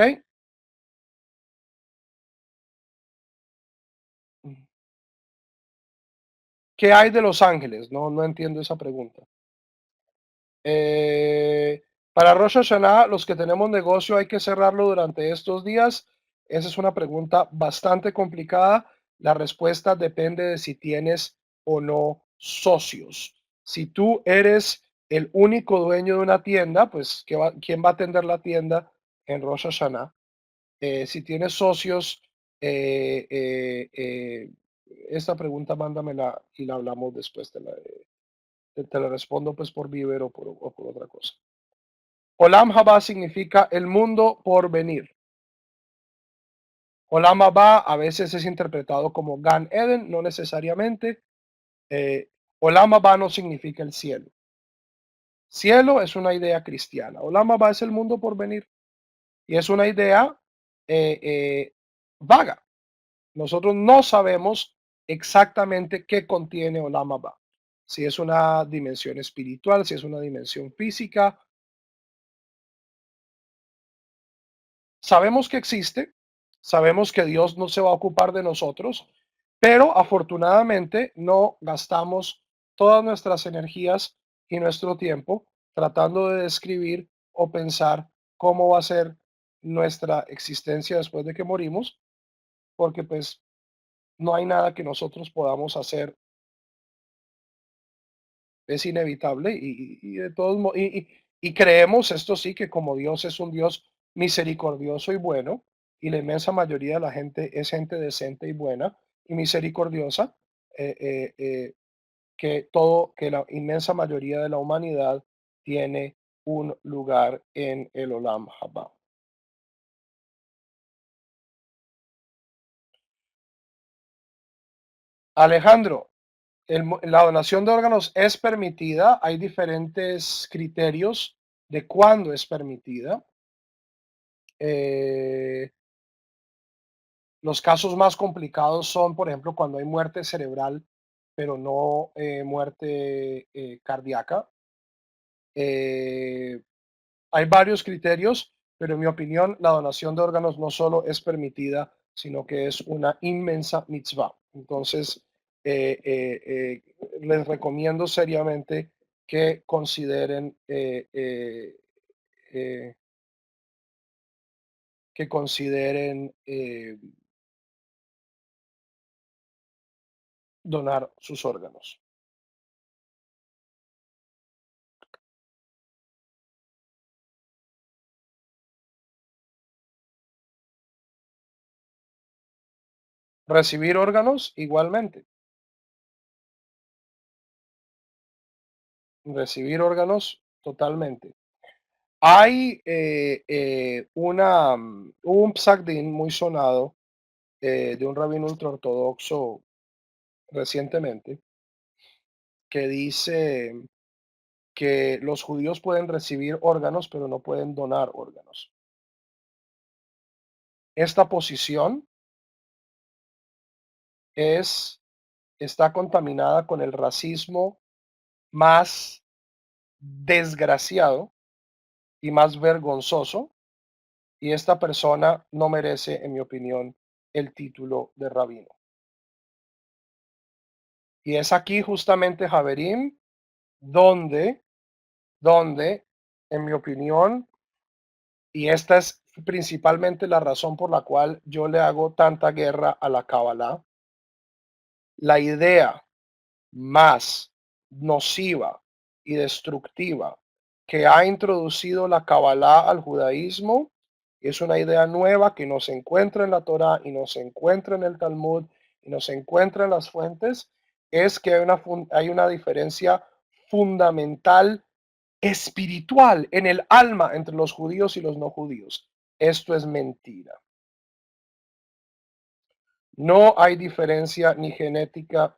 ¿Qué hay de los ángeles? No, no entiendo esa pregunta. Eh, para Rosh Hashanah, los que tenemos negocio, ¿hay que cerrarlo durante estos días? Esa es una pregunta bastante complicada. La respuesta depende de si tienes o no socios. Si tú eres el único dueño de una tienda, pues ¿quién va a atender la tienda en Rosh Hashanah? Si tienes socios, eh, eh, eh, esta pregunta mándamela y la hablamos después. Te la respondo pues por Viver o por otra cosa. Olam Haba significa el mundo por venir. Olam Haba a veces es interpretado como Gan Eden, no necesariamente. Eh, Olam Haba no significa el cielo. Cielo es una idea cristiana. Olam Haba es el mundo por venir. Y es una idea eh, eh, vaga. Nosotros no sabemos exactamente qué contiene Olam Haba. Si es una dimensión espiritual, si es una dimensión física. Sabemos que existe, sabemos que Dios no se va a ocupar de nosotros, pero afortunadamente no gastamos todas nuestras energías y nuestro tiempo tratando de describir o pensar cómo va a ser nuestra existencia después de que morimos, porque pues no hay nada que nosotros podamos hacer, es inevitable y de todos y creemos, esto sí, que como Dios es un Dios misericordioso y bueno, y la inmensa mayoría de la gente es gente decente y buena y misericordiosa, eh, eh, eh, que la inmensa mayoría de la humanidad tiene un lugar en el Olam Haba. Alejandro, la donación de órganos es permitida, hay diferentes criterios de cuándo es permitida. Eh, los casos más complicados son, por ejemplo, cuando hay muerte cerebral, pero no muerte cardíaca. Eh, hay varios criterios, pero en mi opinión, la donación de órganos no solo es permitida, sino que es una inmensa mitzvah. Entonces, les recomiendo seriamente que consideren eh, donar sus órganos. Recibir órganos igualmente. Recibir órganos totalmente. Hay un Psaq Din muy sonado de un rabino ultraortodoxo recientemente que dice que los judíos pueden recibir órganos, pero no pueden donar órganos. Esta posición es, está contaminada con el racismo más desgraciado y más vergonzoso, y esta persona no merece, en mi opinión, el título de rabino. Y es aquí justamente, Javerín, donde, donde, en mi opinión, y esta es principalmente la razón por la cual yo le hago tanta guerra a la Kabbalah, la idea más nociva y destructiva que ha introducido la Kabbalah al judaísmo es una idea nueva que no se encuentra en la Torá y no se encuentra en el Talmud y no se encuentra en las fuentes, es que hay una diferencia fundamental espiritual en el alma entre los judíos y los no judíos. Esto es mentira. No hay diferencia ni genética,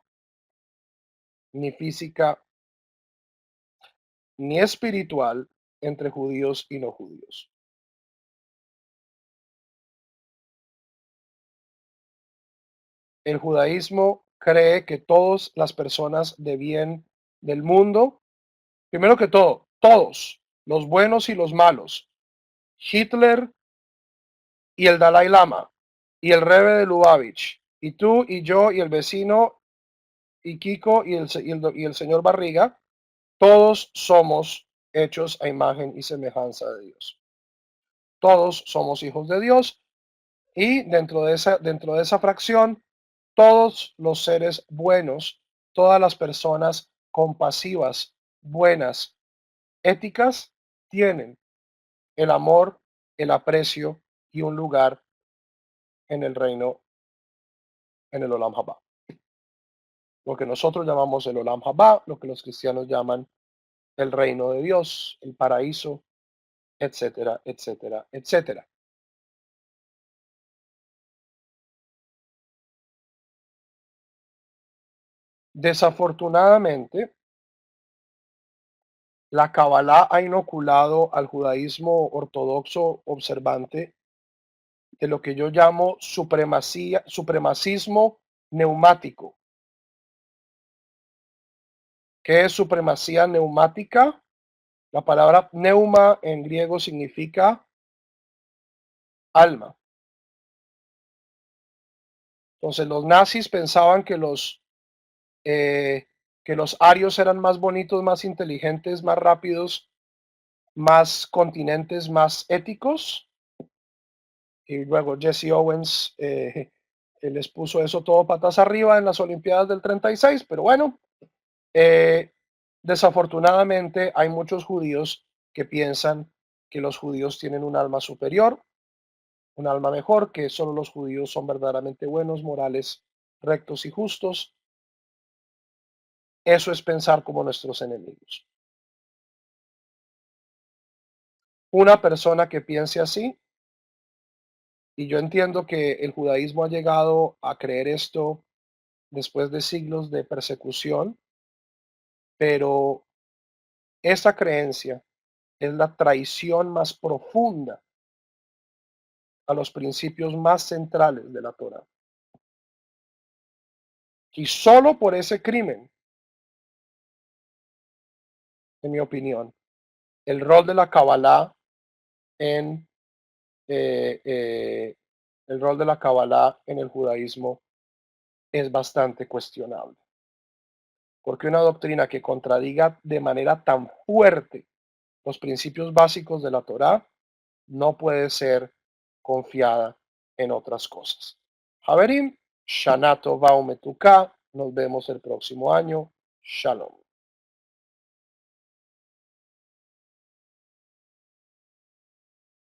ni física, ni espiritual entre judíos y no judíos. El judaísmo cree que todas las personas de bien del mundo, primero que todo, todos, los buenos y los malos, Hitler y el Dalai Lama, y el Rebbe de Lubavitch, y tú y yo y el vecino y Kiko y el señor Barriga, todos somos hechos a imagen y semejanza de Dios. Todos somos hijos de Dios y dentro de esa fracción, todos los seres buenos, todas las personas compasivas, buenas, éticas, tienen el amor, el aprecio y un lugar en el reino, en el Olam Haba. Lo que nosotros llamamos el Olam Haba, lo que los cristianos llaman el reino de Dios, el paraíso, etcétera, etcétera, etcétera. Desafortunadamente, la Kabbalah ha inoculado al judaísmo ortodoxo observante de lo que yo llamo supremacismo neumático. ¿Qué es supremacía neumática? La palabra neuma en griego significa alma. Entonces los nazis pensaban que los arios eran más bonitos, más inteligentes, más rápidos, más continentes, más éticos. Y luego Jesse Owens les puso eso todo patas arriba en las Olimpiadas del 36, pero bueno, eh, desafortunadamente hay muchos judíos que piensan que los judíos tienen un alma superior, un alma mejor, que solo los judíos son verdaderamente buenos, morales, rectos y justos. Eso es pensar como nuestros enemigos. Una persona que piense así, y yo entiendo que el judaísmo ha llegado a creer esto después de siglos de persecución, pero esa creencia es la traición más profunda a los principios más centrales de la Torah. Y solo por ese crimen, en mi opinión, el rol de la Kabbalah en eh, eh, el rol de la Kabbalah en el judaísmo es bastante cuestionable. Porque una doctrina que contradiga de manera tan fuerte los principios básicos de la Torá no puede ser confiada en otras cosas. Javerim, Shanato Baumetuká, nos vemos el próximo año. Shalom.